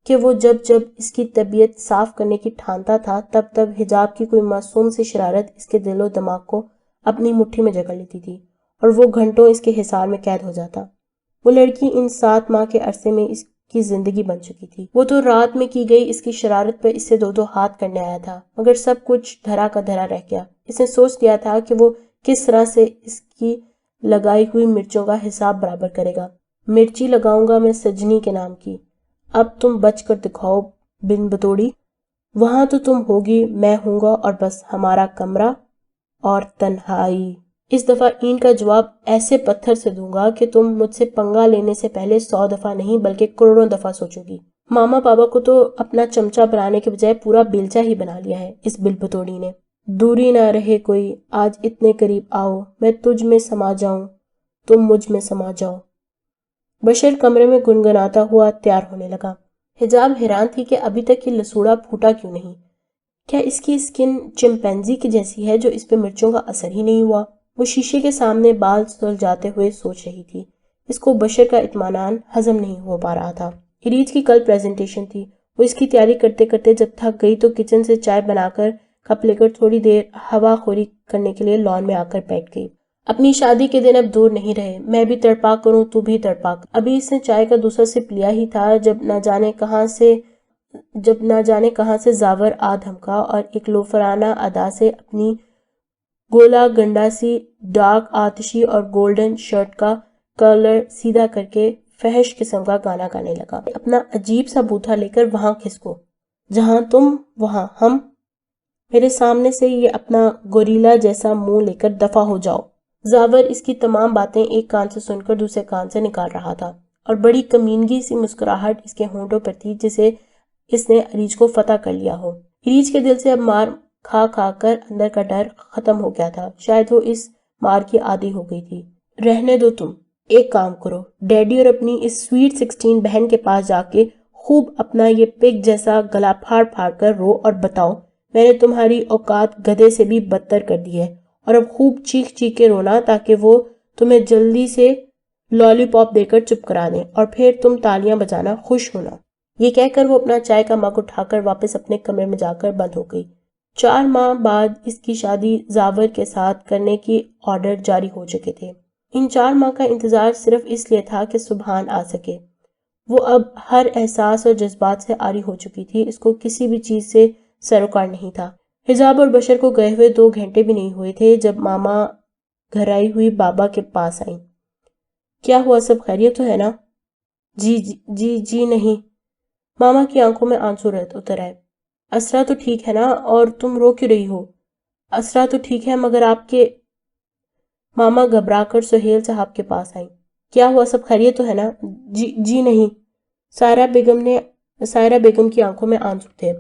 کہ وہ جب اس کی طبیعت صاف کرنے کی ٹھانتا تھا تب حجاب کی کوئی معصوم سی شرارت اس کے دل و دماغ کو اپنی مٹھی میں جکڑ لیتی تھی اور وہ گھنٹوں اس کے حصار میں قید ہو جاتا۔ وہ لڑکی ان 7 ماہ کے عرصے میں اس کی زندگی بن چکی تھی۔ وہ تو رات میں کی گئی اس کی شرارت پر اس سے 2 ہاتھ کرنے آیا تھا، مگر سب کچھ دھرا کا دھرا رہ گیا۔ اس نے سوچ لیا تھا کہ وہ کس طرح سے اس کی لگائی ہوئی مرچوں کا حساب برابر کرے گا۔ مرچی لگاؤں گا میں سجنی کے نام کی، اب تم بچ کر دکھاؤ بن بتوڑی، وہاں تو تم ہوگی میں ہوں گا اور بس ہمارا کمرہ اور تنہائی۔ اس دفعہ این کا جواب ایسے پتھر سے دوں گا کہ تم مجھ سے پنگا لینے سے پہلے 100 دفعہ نہیں بلکہ کروڑوں دفعہ سوچو گی۔ ماما پاپا کو تو اپنا چمچہ بنانے کے بجائے پورا بیلچہ ہی بنا لیا ہے اس بل بتوڑی نے۔ دوری نہ رہے کوئی، آج اتنے قریب آؤ، میں تجھ میں سما جاؤں، تم مجھ میں سما جاؤ۔ بشر کمرے میں گنگناتا ہوا تیار ہونے لگا۔ حجاب حیران تھی کہ ابھی تک یہ لسوڑا پھوٹا کیوں نہیں۔ کیا اس کی اسکن چمپینزی کی جیسی ہے جو اس پہ مرچوں کا اثر ہی نہیں ہوا؟ وہ شیشے کے سامنے بال سلجھاتے ہوئے سوچ رہی تھی۔ اس کو بشر کا اطمینان ہضم نہیں ہو پا رہا تھا۔ اریج کی کل پریزنٹیشن تھی۔ وہ اس کی تیاری کرتے کرتے جب تھک گئی تو کچن سے چائے بنا کر کپ لے کر تھوڑی دیر ہوا خوری کرنے کے لیے لان میں آ کر بیٹھ گئی۔ اپنی شادی کے دن اب دور نہیں رہے، میں بھی تڑپا کروں تو بھی تڑپا۔ ابھی اس نے چائے کا دوسرا سپ لیا ہی تھا جب نہ جانے کہاں سے زاور آ دھمکا اور ایک لوفرانہ ادا سے اپنی گولا گنڈا سی ڈارک آتشی اور گولڈن شرٹ کا کلر سیدھا کر کے فحش قسم کا گانا گانے لگا۔ اپنا عجیب سا بوتھا لے کر وہاں کھسکو، جہاں تم وہاں ہم، میرے سامنے سے یہ اپنا گوریلا جیسا منہ لے کر دفع ہو جاؤ۔ زاور اس کی تمام باتیں ایک کان سے سن کر دوسرے کان سے نکال رہا تھا اور بڑی کمینگی سی مسکراہٹ اس کے ہونٹوں پر تھی جسے اس نے اریج کو فتح کر لیا ہو۔ اریج کے دل سے اب مار کھا کھا کر اندر کا ڈر ختم ہو گیا تھا، شاید وہ اس مار کی عادی ہو گئی تھی۔ رہنے دو، تم ایک کام کرو، ڈیڈی اور اپنی اس سویٹ 16 بہن کے پاس جا کے خوب اپنا یہ پگ جیسا گلا پھاڑ پھاڑ کر رو اور بتاؤ میں نے تمہاری اوقات گدھے سے بھی بدتر کر دی ہے، اور اب خوب چیخ چیخ کے رونا تاکہ وہ تمہیں جلدی سے لالی پاپ دے کر چپ کرا دیں، اور پھر تم تالیاں بجانا، خوش ہونا۔ یہ کہہ کر وہ اپنا چائے کا مگ اٹھا کر واپس اپنے کمرے میں جا کر بند ہو گئی۔ 4 ماہ بعد اس کی شادی زاور کے ساتھ کرنے کی آرڈر جاری ہو چکے تھے۔ ان 4 ماہ کا انتظار صرف اس لیے تھا کہ سبحان آ سکے۔ وہ اب ہر احساس اور جذبات سے عاری ہو چکی تھی، اس کو کسی بھی چیز سے سروکار نہیں تھا۔ حجاب اور بشر کو گئے ہوئے 2 گھنٹے بھی نہیں ہوئے تھے جب ماما گھرائی ہوئی بابا کے پاس آئیں۔ کیا ہوا، سب خیریت تو ہے نا؟ جی نہیں۔ ماما کی آنکھوں میں آنسو اتر آئے۔ اسرا تو ٹھیک ہے نا؟ اور تم رو کیوں رہی ہو؟ اسرا تو ٹھیک ہے مگر آپ کے… ماما گھبرا کر سہیل صاحب کے پاس آئیں۔ کیا ہوا، سب خیریت تو ہے نا؟ جی نہیں۔ سائرہ بیگم کی آنکھوں میں آنسو تھے۔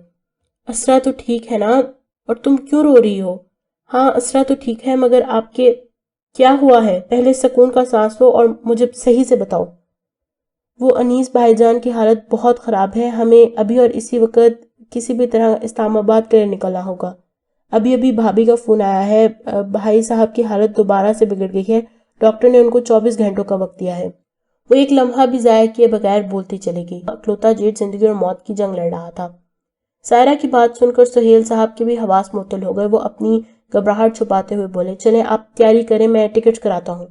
اسرا تو ٹھیک ہے نا؟ اور تم کیوں رو رہی ہو؟ ہاں اسرا تو ٹھیک ہے مگر آپ کے… کیا ہوا ہے؟ پہلے سکون کا سانس لو اور مجھے صحیح سے بتاؤ۔ وہ انیس بھائی جان کی حالت بہت خراب ہے، ہمیں ابھی اور اسی وقت کسی بھی طرح اسلام آباد کے لیے نکلنا ہوگا۔ ابھی بھابھی کا فون آیا ہے، بھائی صاحب کی حالت دوبارہ سے بگڑ گئی ہے، ڈاکٹر نے ان کو 24 گھنٹوں کا وقت دیا ہے۔ وہ ایک لمحہ بھی ضائع کیے بغیر بولتی چلی گئی۔ اکلوتا جیٹ زندگی اور موت کی جنگ لڑ رہا تھا۔ سائرہ کی بات سن کر سہیل صاحب کے بھی حواس معطل ہو گئے۔ وہ اپنی گھبراہٹ چھپاتے ہوئے بولے، چلیں آپ تیاری کریں، میں ٹکٹ کراتا ہوں۔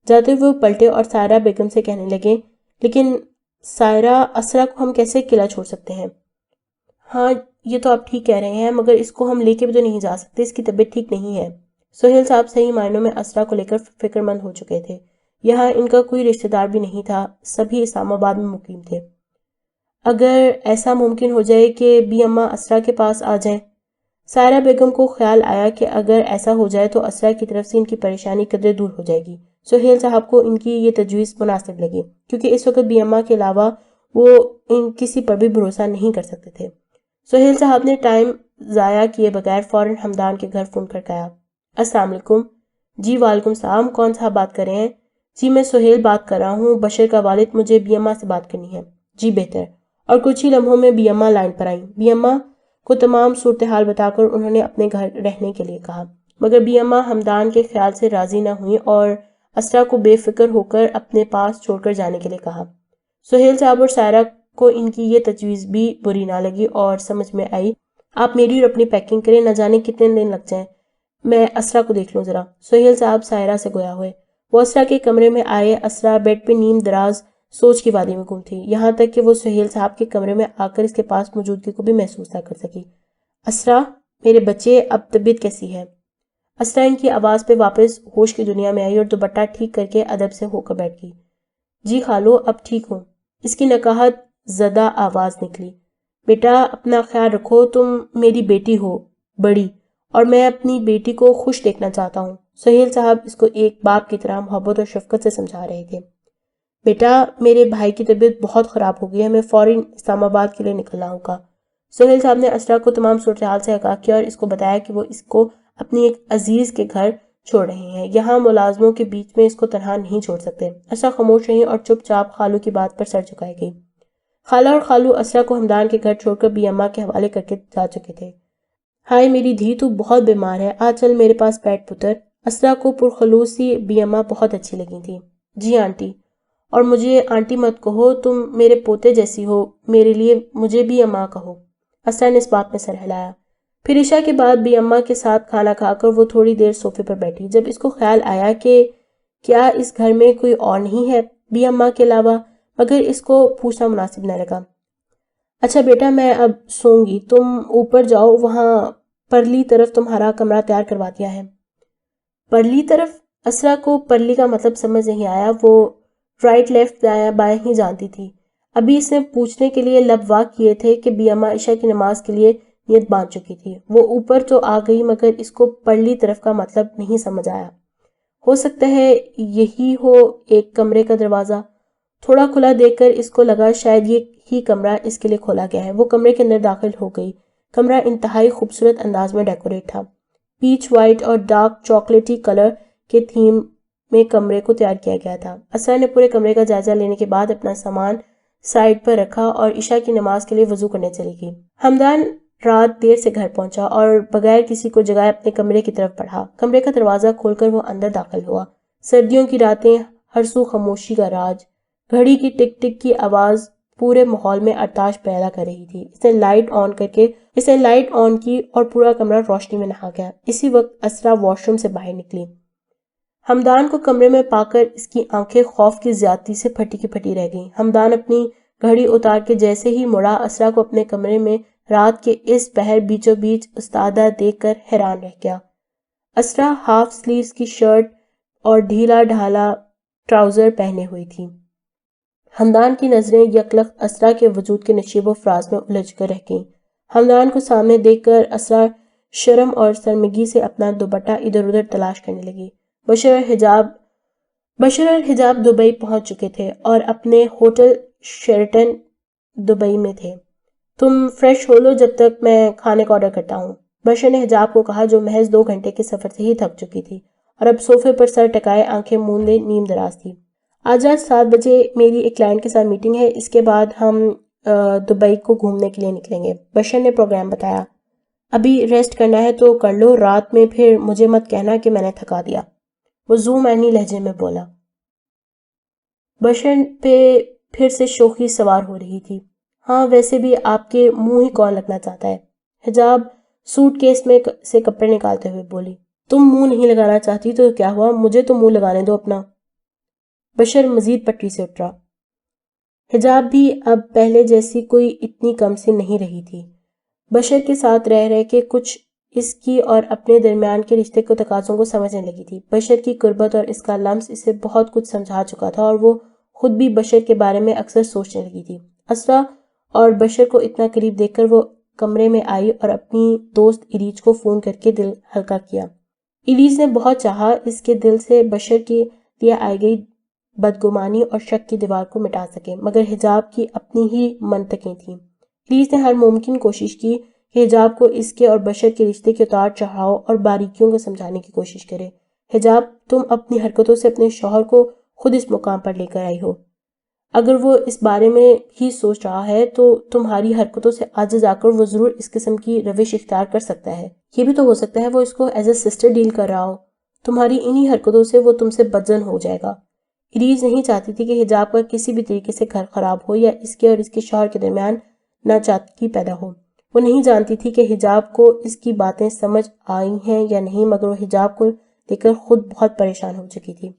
جاتے ہوئے وہ پلٹے اور سائرہ بیگم سے کہنے لگے، لیکن سائرہ، اسرا کو ہم کیسے قلعہ چھوڑ سکتے ہیں؟ ہاں یہ تو آپ ٹھیک کہہ رہے ہیں مگر اس کو ہم لے کے بھی تو نہیں جا سکتے، اس کی طبیعت ٹھیک نہیں ہے۔ سہیل صاحب صحیح معنوں میں اسرا کو لے کر فکر مند ہو چکے تھے۔ یہاں ان کا کوئی رشتہ دار بھی نہیں تھا، سبھی اسلام آباد میں مقیم تھے۔ اگر ایسا ممکن ہو جائے کہ بی اماں اسرا کے پاس آ جائیں۔ سائرہ بیگم کو خیال آیا کہ اگر ایسا ہو جائے تو اسرا کی طرف سے ان کی پریشانی قدرے دور ہو جائے گی۔ سہیل صاحب کو ان کی یہ تجویز مناسب لگی کیونکہ اس وقت بی اماں کے علاوہ وہ ان کسی پر بھی بھروسہ نہیں کر سکتے تھے۔ سہیل صاحب نے ٹائم ضائع کیے بغیر فوراً حمدان کے گھر فون کر کہا، السلام علیکم۔ جی وعلیکم السلام، کون صاحب بات کر رہے ہیں؟ جی میں سہیل بات کر رہا ہوں، بشر کا والد، مجھے بی اماں سے بات کرنی ہے۔ جی بہتر۔ اور کچھ ہی لمحوں میں بی اماں لائن پر آئیں۔ بی اماں کو تمام صورتحال بتا کر انہوں نے اپنے گھر رہنے کے لیے کہا، مگر بی اماں حمدان کے خیال سے راضی نہ ہوئیں اور اسرا کو بے فکر ہو کر اپنے پاس چھوڑ کر جانے کے لیے کہا۔ سہیل صاحب اور سائرہ کو ان کی یہ تجویز بھی بری نہ لگی اور سمجھ میں آئی، آپ میری اور اپنی پیکنگ کریں، نہ جانے کتنے دن لگ جائیں، میں اسرا کو دیکھ لوں ذرا۔ سہیل صاحب سائرہ سے گویا ہوئے۔ وہ اسرا کے کمرے میں آئے۔ اسرا بیڈ پہ نیم دراز سوچ کی وادی میں گم تھی، یہاں تک کہ وہ سہیل صاحب کے کمرے میں آ کر اس کے پاس موجودگی کو بھی محسوس نہ کر سکی۔ اسرا میرے بچے، اب طبیعت کیسی ہے؟ اسرا ان کی آواز پہ واپس ہوش کی دنیا میں آئی اور دوپٹہ ٹھیک کر کے ادب سے ہو کر بیٹھ گئی۔ جی خالو اب ٹھیک ہوں، اس کی نکاہت زدہ آواز نکلی۔ بیٹا اپنا خیال رکھو، تم میری بیٹی ہو بڑی، اور میں اپنی بیٹی کو خوش دیکھنا چاہتا ہوں۔ سہیل صاحب اس کو ایک باپ کی طرح محبت اور شفقت سے سمجھا رہے تھے۔ بیٹا، میرے بھائی کی طبیعت بہت خراب ہو گئی ہے، ہمیں فوراً اسلام آباد کے لیے نکلنا ہوگا۔ سہیل صاحب نے اسرا کو تمام صورتحال سے آگاہ کیا اور اس کو بتایا کہ وہ اس کو اپنی ایک عزیز کے گھر چھوڑ رہے ہیں، یہاں ملازموں کے بیچ میں اس کو تنہا نہیں چھوڑ سکتے۔ اسرا خاموش رہی اور چپ چاپ خالو کی بات پر سر جھکائے گئی۔ خالہ اور خالو اسرا کو ہمدان کے گھر چھوڑ کر بی اماں کے حوالے کر کے جا چکے تھے۔ ہائے میری دھی، تو بہت بیمار ہے، آج چل میرے پاس بیٹھ پتر۔ اسرا کو پرخلوص سی بی اماں بہت اچھی لگی تھی۔ جی آنٹی، اور مجھے آنٹی مت کہو، تم میرے پوتے جیسی ہو، میرے لیے مجھے بی اماں کہو۔ اسرا نے اس بات میں سر ہلایا۔ پھر عشاء کے بعد بی اماں کے ساتھ کھانا کھا کر وہ تھوڑی دیر صوفے پر بیٹھی۔ جب اس کو خیال آیا کہ کیا اس گھر میں کوئی اور نہیں ہے بی اماں کے علاوہ، مگر اس کو پوچھنا مناسب نہ لگا۔ اچھا بیٹا، میں اب سوں گی، تم اوپر جاؤ، وہاں پرلی طرف تمہارا کمرہ تیار کروا دیا ہے۔ پرلی طرف؟ اسرا کو پرلی کا مطلب سمجھ نہیں آیا، وہ رائٹ لیفٹ دایاں بائیں ہی جانتی تھی۔ ابھی اس نے پوچھنے کے لیے لب وا کیے تھے کہ بی اماں عشاء کی نماز کے لیے نیت باندھ چکی تھی۔ وہ اوپر تو آ گئی مگر اس کو پرلی طرف کا مطلب نہیں سمجھ آیا۔ ہو سکتا ہے یہی ہو ایک کمرے کا دروازہ۔ تھوڑا کھلا دیکھ کر اس کو لگا شاید یہ ہی کمرہ اس کے لیے کھولا گیا ہے۔ وہ کمرے کے اندر داخل ہو گئی۔ کمرہ انتہائی خوبصورت انداز میں ڈیکوریٹ تھا۔ پیچ وائٹ اور ڈارک چاکلیٹی کلر کے تھیم میں کمرے کو تیار کیا گیا تھا۔ اسرا نے پورے کمرے کا جائزہ لینے کے بعد اپنا سامان سائڈ پر رکھا اور عشاء کی نماز کے لیے وضو کرنے چلی گئی۔ ہمدان رات دیر سے گھر پہنچا اور بغیر کسی کو جگائے اپنے کمرے کی طرف بڑھا۔ کمرے کا دروازہ کھول کر وہ اندر داخل ہوا۔ سردیوں کی راتیں، ہر سو خاموشی کا راج، گھڑی کی ٹک ٹک کی آواز پورے ماحول میں ارتاش پیدا کر رہی تھی۔ اس نے لائٹ آن کی اور پورا کمرہ روشنی میں نہا گیا۔ اسی وقت اسرا واش روم سے باہر نکلی۔ ہمدان کو کمرے میں پا کر اس کی آنکھیں خوف کی زیادتی سے پھٹی کی پھٹی رہ گئیں۔ ہمدان اپنی گھڑی اتار کے جیسے ہی مڑا، اسرا کو اپنے کمرے میں رات کے اس پہر بیچوں بیچ استادہ دیکھ کر حیران رہ گیا۔ اسرا ہاف سلیوز کی شرٹ اور ڈھیلا ڈھالا ٹراؤزر پہنے ہوئی تھی۔ ہمدان کی نظریں یکلخت اسرا کے وجود کے نشیب و فراز میں الجھ کر رہ گئیں۔ ہمدان کو سامنے دیکھ کر اسرا شرم اور شرمگی سے اپنا دوپٹہ ادھر ادھر تلاش کرنے لگی۔ بشر اور حجاب دبئی پہنچ چکے تھے اور اپنے ہوٹل شیرٹن دبئی میں تھے۔ تم فریش ہو لو جب تک میں کھانے کا آرڈر کرتا ہوں، بشر نے حجاب کو کہا، جو محض 2 گھنٹے کے سفر سے ہی تھک چکی تھی اور اب صوفے پر سر ٹکائے آنکھیں موندے نیم دراز تھی۔ آج رات 7 بجے میری ایک کلائنٹ کے ساتھ میٹنگ ہے، اس کے بعد ہم دبئی کو گھومنے کے لیے نکلیں گے، بشر نے پروگرام بتایا۔ ابھی ریسٹ کرنا ہے تو کر لو، رات میں پھر مجھے مت کہنا کہ میں نے تھکا دیا، وہ زوم اینی لہجے میں بولا۔ بشر پہ پھر سے شوخی سوار ہو رہی تھی۔ ہاں ویسے بھی آپ کے منہ ہی کون لگنا چاہتا ہے، حجاب سوٹ کیس میں سے کپڑے نکالتے ہوئے بولی۔ تم منہ نہیں لگانا چاہتی تو کیا ہوا، مجھے تو منہ لگانے دو اپنا۔ بشر مزید پٹری سے اترا۔ حجاب بھی اب پہلے جیسی کوئی اتنی کم سی نہیں رہی تھی۔ بشر کے ساتھ رہ رہ کے کچھ اس کی اور اپنے درمیان کے رشتے کو تقاضوں کو سمجھنے لگی تھی۔ بشر کی قربت اور اس کا لمس اسے بہت کچھ سمجھا چکا تھا اور وہ خود بھی بشر کے بارے میں اکثر سوچنے لگی تھی۔ اسرا اور بشر کو اتنا قریب دیکھ کر وہ کمرے میں آئی اور اپنی دوست ایریج کو فون کر کے دل ہلکا کیا۔ ایریج نے بہت چاہا اس کے دل سے بشر کے لیے آئی گئی بدگمانی اور شک کی دیوار کو مٹا سکے، مگر حجاب کی اپنی ہی منطقیں تھیں۔ ایریج نے ہر ممکن کوشش کی کہ حجاب کو اس کے اور بشر کے رشتے کے اتار چڑھاؤ اور باریکیوں کو سمجھانے کی کوشش کرے۔ حجاب، تم اپنی حرکتوں سے اپنے شوہر کو خود اس مقام پر لے کر آئی ہو۔ اگر وہ اس بارے میں ہی سوچ رہا ہے تو تمہاری حرکتوں سے عاجز آ کر وہ ضرور اس قسم کی روش اختیار کر سکتا ہے۔ یہ بھی تو ہو سکتا ہے وہ اس کو ایز اے سسٹر ڈیل کر رہا ہو۔ تمہاری انہی حرکتوں سے وہ تم سے بدظن ہو جائے گا۔ ایریج نہیں چاہتی تھی کہ حجاب کا کسی بھی طریقے سے گھر خراب ہو یا اس کے اور اس کے شوہر کے درمیان ناچاکی پیدا ہو۔ وہ نہیں جانتی تھی کہ حجاب کو اس کی باتیں سمجھ آئی ہیں یا نہیں، مگر وہ حجاب کو لے کر خود بہت پریشان ہو چکی تھی۔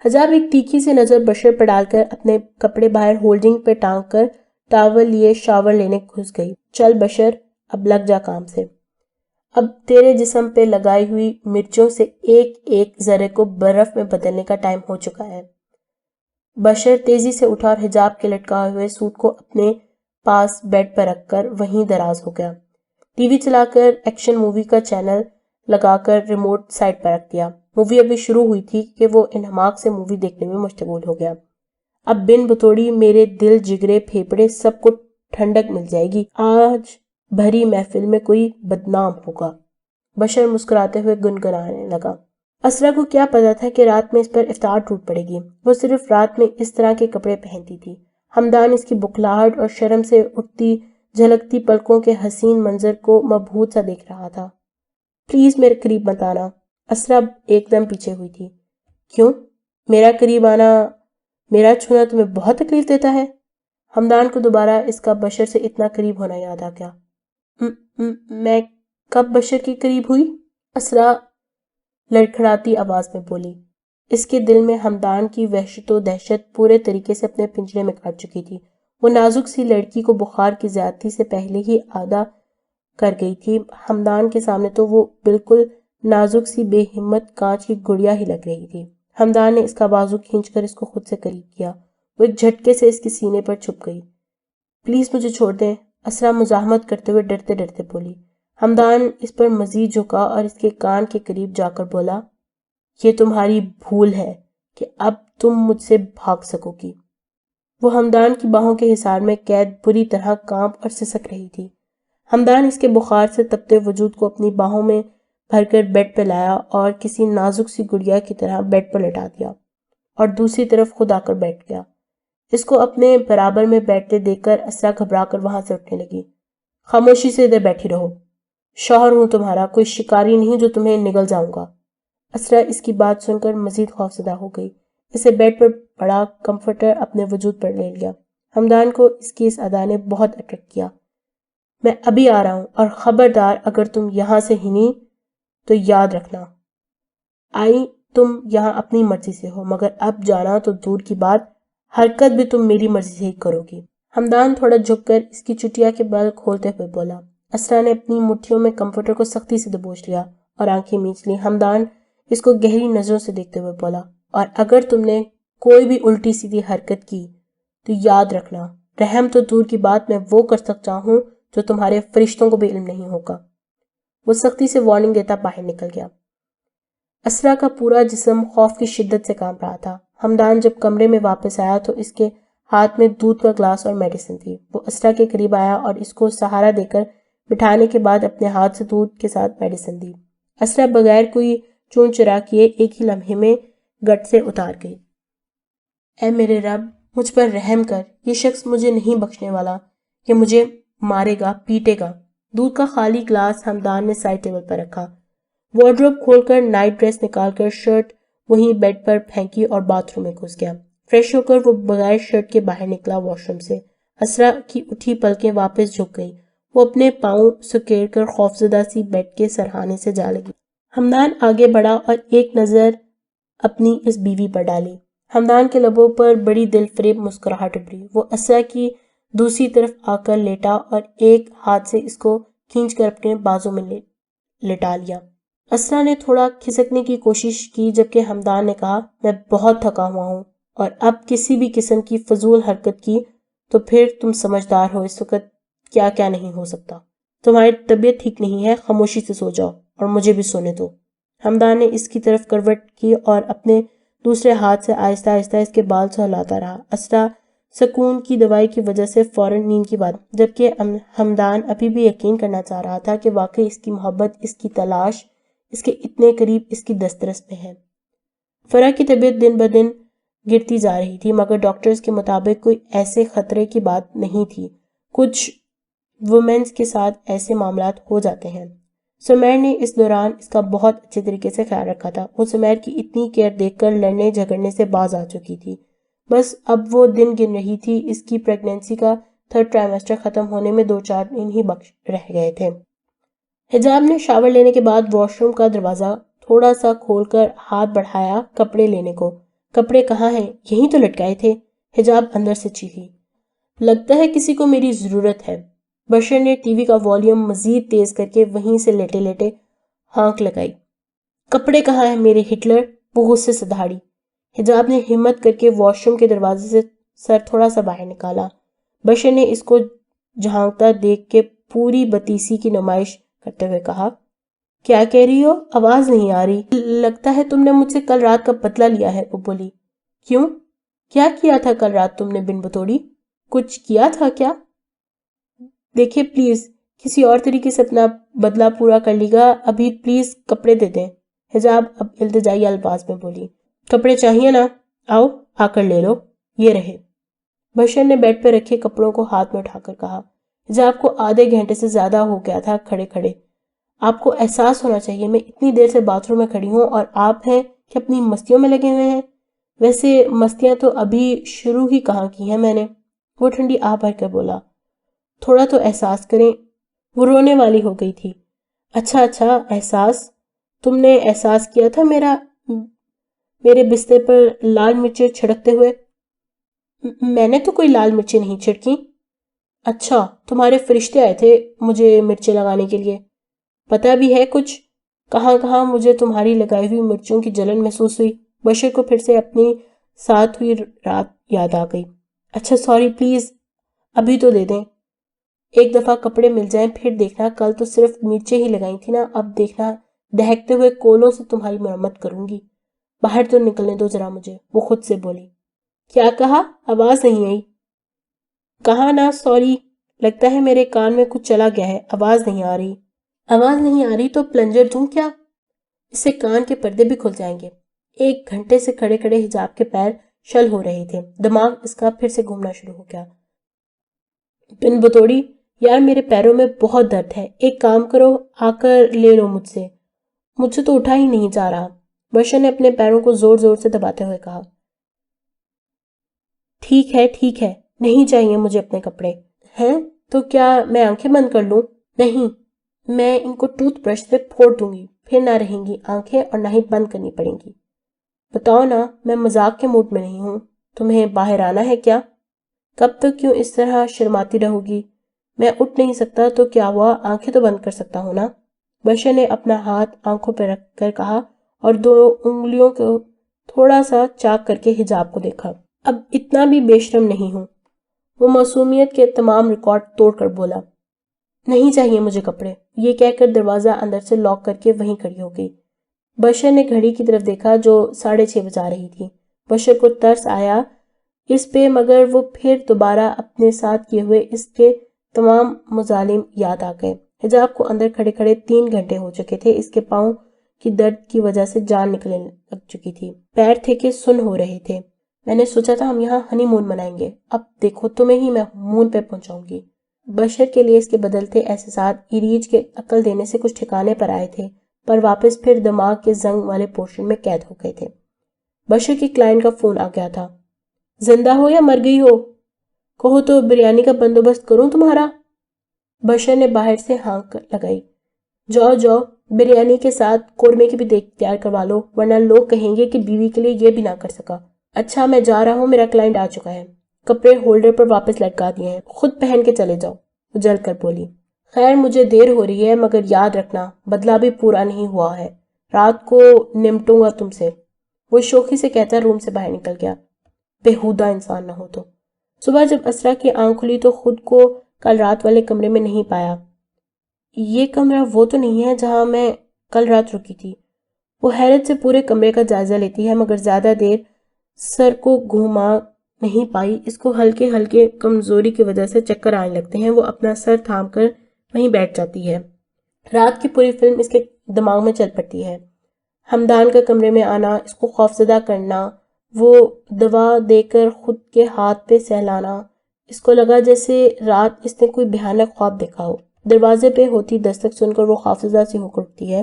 حجاب ایک تیکھی سی نظر بشر پر ڈال کر اپنے کپڑے باہر ہولڈنگ پہ ٹانگ کر ٹاول لیے شاور لینے گھس گئی۔ چل بشر، اب لگ جا کام سے۔ اب تیرے جسم پہ لگائی ہوئی مرچوں سے ایک ایک ذرے کو برف میں بدلنے کا ٹائم ہو چکا ہے۔ بشر تیزی سے اٹھا اور حجاب کے لٹکائے ہوئے سوٹ کو اپنے پاس بیڈ پر رکھ کر وہیں دراز ہو گیا۔ ٹی وی چلا کر ایکشن مووی کا چینل لگا کر ریموٹ سائڈ پر رکھ دیا۔ مووی ابھی شروع ہوئی تھی کہ وہ انہماک سے مووی دیکھنے میں مشغول ہو گیا۔ اب بن بتوڑی میرے دل جگرے پھیپڑے سب کو ٹھنڈک مل جائے گی، آج بھری محفل میں کوئی بدنام ہوگا۔ بشر مسکراتے ہوئے گنگنانے لگا۔ اسرا کو کیا پتا تھا کہ رات میں اس پر افطار ٹوٹ پڑے گی۔ وہ صرف رات میں اس طرح کے کپڑے پہنتی تھی۔ حمدان اس کی بکھلاہٹ اور شرم سے اٹھتی جھلکتی پلکوں کے حسین منظر کو مبہوت سا دیکھ رہا تھا۔ پلیز میرے قریب مت آنا۔ اسرا ایک دم پیچھے ہوئی تھی۔ کیوں؟ میرا قریب آنا، میرا چھونا تمہیں بہت تکلیف دیتا ہے؟ حمدان کو دوبارہ اس کا بشر سے اتنا قریب ہونا یاد آ گیا۔ میں کب بشر کے قریب ہوئی؟ اسرا لڑکھڑاتی آواز میں بولی۔ اس کے دل میں حمدان کی وحشت و دہشت پورے طریقے سے اپنے پنجرے میں کاٹ چکی تھی۔ وہ نازک سی لڑکی کو بخار کی زیادتی سے پہلے ہی آدھا کر گئی تھی۔ حمدان کے سامنے تو وہ بالکل نازک سی بے ہمت کانچ کی گڑیا ہی لگ رہی تھی۔ حمدان نے اس کا بازو کھینچ کر اس کو خود سے قریب کیا۔ وہ ایک جھٹکے سے اس کے سینے پر چھپ گئی۔ پلیز مجھے چھوڑ دیں، اسرا مزاحمت کرتے ہوئے ڈرتے ڈرتے بولی۔ حمدان اس پر مزید جھکا اور اس کے کان کے قریب جا کر بولا، یہ تمہاری بھول ہے کہ اب تم مجھ سے بھاگ سکو گی۔ وہ حمدان کی باہوں کے حصار میں قید بری طرح کانپ اور سسک رہی تھی۔ حمدان اس کے بخار سے تپتے وجود کو اپنی باہوں میں بھر کر بیڈ پہ لایا اور کسی نازک سی گڑیا کی طرح بیڈ پر لٹا دیا اور دوسری طرف خود آ کر بیٹھ گیا۔ اس کو اپنے برابر میں بیٹھتے دیکھ کر اسرا گھبرا کر وہاں سے اٹھنے لگی۔ خاموشی سے ادھر بیٹھی رہو، شوہر ہوں تمہارا، کوئی شکاری نہیں جو تمہیں نگل جاؤں گا۔ اسرا اس کی بات سن کر مزید خوفزدہ ہو گئی۔ اسے بیڈ پر پڑا کمفرٹر اپنے وجود پر لے لیا۔ حمدان کو اس کی اس ادا نے بہت اٹریکٹ کیا۔ میں ابھی آ رہا ہوں اور خبردار اگر تم یہاں سے ہلی تو یاد رکھنا، آئی تم یہاں اپنی مرضی سے ہو، مگر اب جانا تو دور کی بات، حرکت بھی تم میری مرضی سے ہی کرو گی۔ حمدان تھوڑا جھک کر اس کی چٹیا کے بل کھولتے ہوئے بولا۔ اسرا نے اپنی مٹھیوں میں کمفرٹر کو سختی سے دبوچ لیا اور آنکھیں میچ لی۔ حمدان اس کو گہری نظروں سے دیکھتے ہوئے بولا، اور اگر تم نے کوئی بھی الٹی سیدھی حرکت کی تو یاد رکھنا، رحم تو دور کی بات میں وہ کر سکتا ہوں جو تمہارے فرشتوں کو بھی علم نہیں ہوگا۔ وہ سختی سے وارننگ دیتا باہر نکل گیا۔ اسرا کا پورا جسم خوف کی شدت سے کانپ رہا تھا۔ حمدان جب کمرے میں واپس آیا تو اس کے ہاتھ میں دودھ کا گلاس اور میڈیسن تھی۔ وہ اسرا کے قریب آیا اور اس کو سہارا دے کر بٹھانے کے بعد اپنے ہاتھ سے دودھ کے ساتھ میڈیسن دی۔ اسرا بغیر کوئی چون چرا کیے ایک ہی لمحے میں گٹ سے اتار گئی۔ اے میرے رب، مجھ پر رحم کر، یہ شخص مجھے نہیں بخشنے والا، یہ مجھے مارے گا، پیٹے گا۔ دودھ کا خالی گلاس حمدان نے سائڈ ٹیبل پر رکھا۔ وارڈروب کھول کر نائٹ ڈریس نکال کر شرٹ وہیں بیڈ پر پھینکی اور باتھ روم میں گھس گیا۔ فریش ہو کر وہ بغیر شرٹ کے باہر نکلا واش روم سے۔ اسرا کی اٹھی پلکیں واپس جھک گئی۔ وہ اپنے پاؤں سکیڑ کر خوفزدہ سی بیڈ کے سرہانے سے جا لگی۔ حمدان آگے بڑھا اور ایک نظر اپنی اس بیوی پر ڈالی۔ حمدان کے لبوں پر بڑی دل فریب مسکراہٹ ابھری۔ وہ اسرا کی دوسری طرف آ کر لیٹا اور ایک ہاتھ سے اس کو کھینچ کر اپنے بازو میں لٹا لیا۔ اسرا نے تھوڑا کھسکنے کی کوشش کی جبکہ حمدان نے کہا، میں بہت تھکا ہوا ہوں اور اب کسی بھی قسم کی فضول حرکت کی تو پھر تم سمجھدار ہو اس وقت کیا کیا نہیں ہو سکتا۔ تمہاری طبیعت ٹھیک نہیں ہے، خاموشی سے سو جاؤ اور مجھے بھی سونے دو۔ حمدان نے اس کی طرف کروٹ کی اور اپنے دوسرے ہاتھ سے آہستہ آہستہ اس کے بال سہلاتا رہا۔ اسرا سکون کی دوائی کی وجہ سے فوراً نیند کی بات، جبکہ حمدان ابھی بھی یقین کرنا چاہ رہا تھا کہ واقعی اس کی محبت، اس کی تلاش، اس کے اتنے قریب، اس کی دسترس میں ہے۔ فرح کی طبیعت دن بدن گرتی جا رہی تھی، مگر ڈاکٹرز کے مطابق کوئی ایسے خطرے کی بات نہیں تھی۔ کچھ وومنز کے ساتھ ایسے معاملات ہو جاتے ہیں۔ سمیر نے اس دوران اس کا بہت اچھے طریقے سے خیال رکھا تھا۔ وہ سمیر کی اتنی کیئر دیکھ کر لڑنے جھگڑنے سے باز آ چکی تھی۔ بس اب وہ دن گن رہی تھی۔ اس کی پریگنینسی کا 3rd ٹرائمیسٹر ختم ہونے میں 2-4 دن ہی بخش رہ گئے تھے۔ حجاب نے شاور لینے کے بعد واش روم کا دروازہ تھوڑا سا کھول کر ہاتھ بڑھایا کپڑے لینے کو۔ کپڑے کہاں ہیں؟ یہیں تو لٹکائے تھے۔ حجاب اندر سے چیخی۔ لگتا ہے کسی کو میری ضرورت ہے۔ بشر نے ٹی وی کا والیوم مزید تیز کر کے وہیں سے لیٹے لیٹے ہانک لگائی۔ کپڑے کہاں ہیں میرے ہٹلر؟ وہ غصے سے دہاڑی۔ حجاب نے ہمت کر کے واش روم کے دروازے سے سر تھوڑا سا باہر نکالا۔ بشر نے اس کو جھانکتا دیکھ کے پوری بتیسی کی نمائش کرتے ہوئے کہا، کیا کہہ رہی ہو؟ آواز نہیں آ رہی۔ لگتا ہے تم نے مجھ سے کل رات کا بدلہ لیا ہے، وہ بولی۔ کیوں؟ کیا کیا تھا کل رات تم نے بن بتوڑی؟ کچھ کیا تھا کیا؟ دیکھیے پلیز، کسی اور طریقے سے اپنا بدلہ پورا کر لی گا، ابھی پلیز کپڑے دے دیں، حجاب اب التجائی الفاظ میں بولی۔ کپڑے چاہیے نا؟ آؤ آ کر لے لو، یہ رہے۔ بشر نے بیڈ پہ رکھے کپڑوں کو ہاتھ میں اٹھا کر کہا۔ حجاب کو آدھے گھنٹے سے زیادہ ہو گیا تھا کھڑے کھڑے۔ آپ کو احساس ہونا چاہیے میں اتنی دیر سے باتھ روم میں کھڑی ہوں اور آپ ہیں کہ اپنی مستیوں میں لگے ہوئے ہیں۔ ویسے مستیاں تو ابھی شروع ہی کہاں کی ہیں میں نے، وہ ٹھنڈی آہ بھر کر بولا۔ تھوڑا تو احساس کریں۔ وہ رونے والی ہو گئی تھی۔ اچھا احساس؟ تم نے احساس کیا تھا میرے بستر پر لال مرچیں چھڑکتے ہوئے؟ میں نے تو کوئی لال مرچیں نہیں چھڑکی۔ اچھا، تمہارے فرشتے آئے تھے مجھے مرچیں لگانے کے لیے؟ پتہ بھی ہے کچھ؟ کہاں کہاں مجھے تمہاری لگائی ہوئی مرچوں کی جلن محسوس ہوئی۔ بشر کو پھر سے اپنی ساتھ ہوئی رات یاد آ گئی۔ اچھا سوری، پلیز ابھی تو دے دیں۔ ایک دفعہ کپڑے مل جائیں پھر دیکھنا، کل تو صرف مرچیں ہی لگائی تھی نا، اب دیکھنا دہکتے ہوئے کولوں سے تمہاری مرمت کروں گی۔ باہر تو نکلنے دو ذرا مجھے، وہ خود سے بولی۔ کیا کہا؟ آواز نہیں آئی۔ کہا نا سوری، لگتا ہے میرے کان میں کچھ چلا گیا ہے، آواز نہیں آ رہی۔ آواز نہیں آ رہی تو پلنجر دوں کیا؟ اس سے کان کے پردے بھی کھل جائیں گے۔ ایک گھنٹے سے کھڑے کھڑے حجاب کے پیر شل ہو رہے تھے، دماغ اس کا پھر سے گھومنا شروع ہو گیا۔ بن بتوڑی، یار میرے پیروں میں بہت درد ہے، ایک کام کرو آ کر لے لو مجھ سے تو اٹھا ہی نہیں جا رہا۔ بشر نے اپنے پیروں کو زور زور سے دباتے ہوئے کہا۔ ٹھیک ہے، نہیں چاہیے مجھے اپنے کپڑے۔ ہیں تو کیا میں آنکھیں بند کر لوں؟ نہیں، میں ان کو ٹوتھ برش سے پھوڑ دوں گی، پھر نہ رہیں گی آنکھیں اور نہ ہی بند کرنی پڑیں گی۔ بتاؤ نا، میں مذاق کے موڈ میں نہیں ہوں، تمہیں باہر آنا ہے کیا؟ کب تک کیوں اس طرح شرماتی رہو گی؟ میں اٹھ نہیں سکتا تو کیا ہوا، آنکھیں تو بند کر سکتا ہوں نا؟ بشر نے اپنا ہاتھ آنکھوں پہ رکھ کر کہا اور 2 انگلیوں کو تھوڑا سا چاک کر کے حجاب کو دیکھا۔ اب اتنا بھی بے شرم نہیں ہوں، وہ معصومیت کے تمام ریکارڈ توڑ کر بولا۔ نہیں چاہیے مجھے کپڑے، یہ کہہ کر دروازہ اندر سے لاک کر کے وہیں کھڑی ہو گئی۔ بشر نے گھڑی کی طرف دیکھا جو 6:30 بجا رہی تھی۔ بشر کو ترس آیا اس پہ، مگر وہ پھر دوبارہ اپنے ساتھ کیے ہوئے اس کے تمام مظالم یاد آ گئے۔ حجاب کو اندر کھڑے کھڑے 3 گھنٹے ہو چکے تھے، اس کے پاؤں کی درد کی وجہ سے جان نکلنے لگ چکی تھی، پیر تھے کہ سن ہو رہے تھے۔ میں نے سوچا تھا ہم یہاں ہنی مون منائیں گے، اب دیکھو تمہیں ہی میں مون پہ پہنچاؤں گی۔ بشر کے لیے اس کے بدلتے احساسات ایریج کے عقل دینے سے کچھ ٹھکانے پر آئے تھے، پر واپس پھر دماغ کے زنگ والے پورشن میں قید ہو گئے تھے۔ بشر کی کلائنٹ کا فون آ گیا تھا۔ زندہ ہو یا مر گئی ہو؟ کہو تو بریانی کا بندوبست کروں تمہارا؟ بشر نے باہر سے ہانک لگائی۔ جاؤ، بریانی کے ساتھ قورمے کی بھی دیکھ تیار کروا لو، ورنہ لوگ کہیں گے کہ بیوی کے لیے یہ بھی نہ کر سکا۔ اچھا میں جا رہا ہوں، میرا کلائنٹ آ چکا ہے، کپڑے ہولڈر پر واپس لٹکا دیے ہیں، خود پہن کے چلے جاؤ، وہ جل کر بولی۔ خیر مجھے دیر ہو رہی ہے، مگر یاد رکھنا بدلہ بھی پورا نہیں ہوا ہے، رات کو نمٹوں گا تم سے، وہ شوخی سے کہتا روم سے باہر نکل گیا۔ بےہودہ انسان نہ ہو تو۔ صبح جب اسرا کی آنکھ کھلی تو خود کو کل رات والے کمرے میں نہیں پایا۔ یہ کمرہ وہ تو نہیں ہے جہاں میں کل رات رکی تھی۔ وہ حیرت سے پورے کمرے کا جائزہ لیتی ہے، مگر زیادہ دیر سر کو گھما نہیں پائی، اس کو ہلکے ہلکے کمزوری کی وجہ سے چکر آنے لگتے ہیں، وہ اپنا سر تھام کر وہیں بیٹھ جاتی ہے۔ رات کی پوری فلم اس کے دماغ میں چل پڑتی ہے۔ حمدان کا کمرے میں آنا، اس کو خوفزدہ کرنا، وہ دوا دے کر خود کے ہاتھ پہ سہلانا، اس کو لگا جیسے رات اس نے کوئی بھیانک خواب دیکھا ہو۔ دروازے پہ ہوتی دستک سن کر وہ خوفزدہ سی ہو کر اٹھتی ہے۔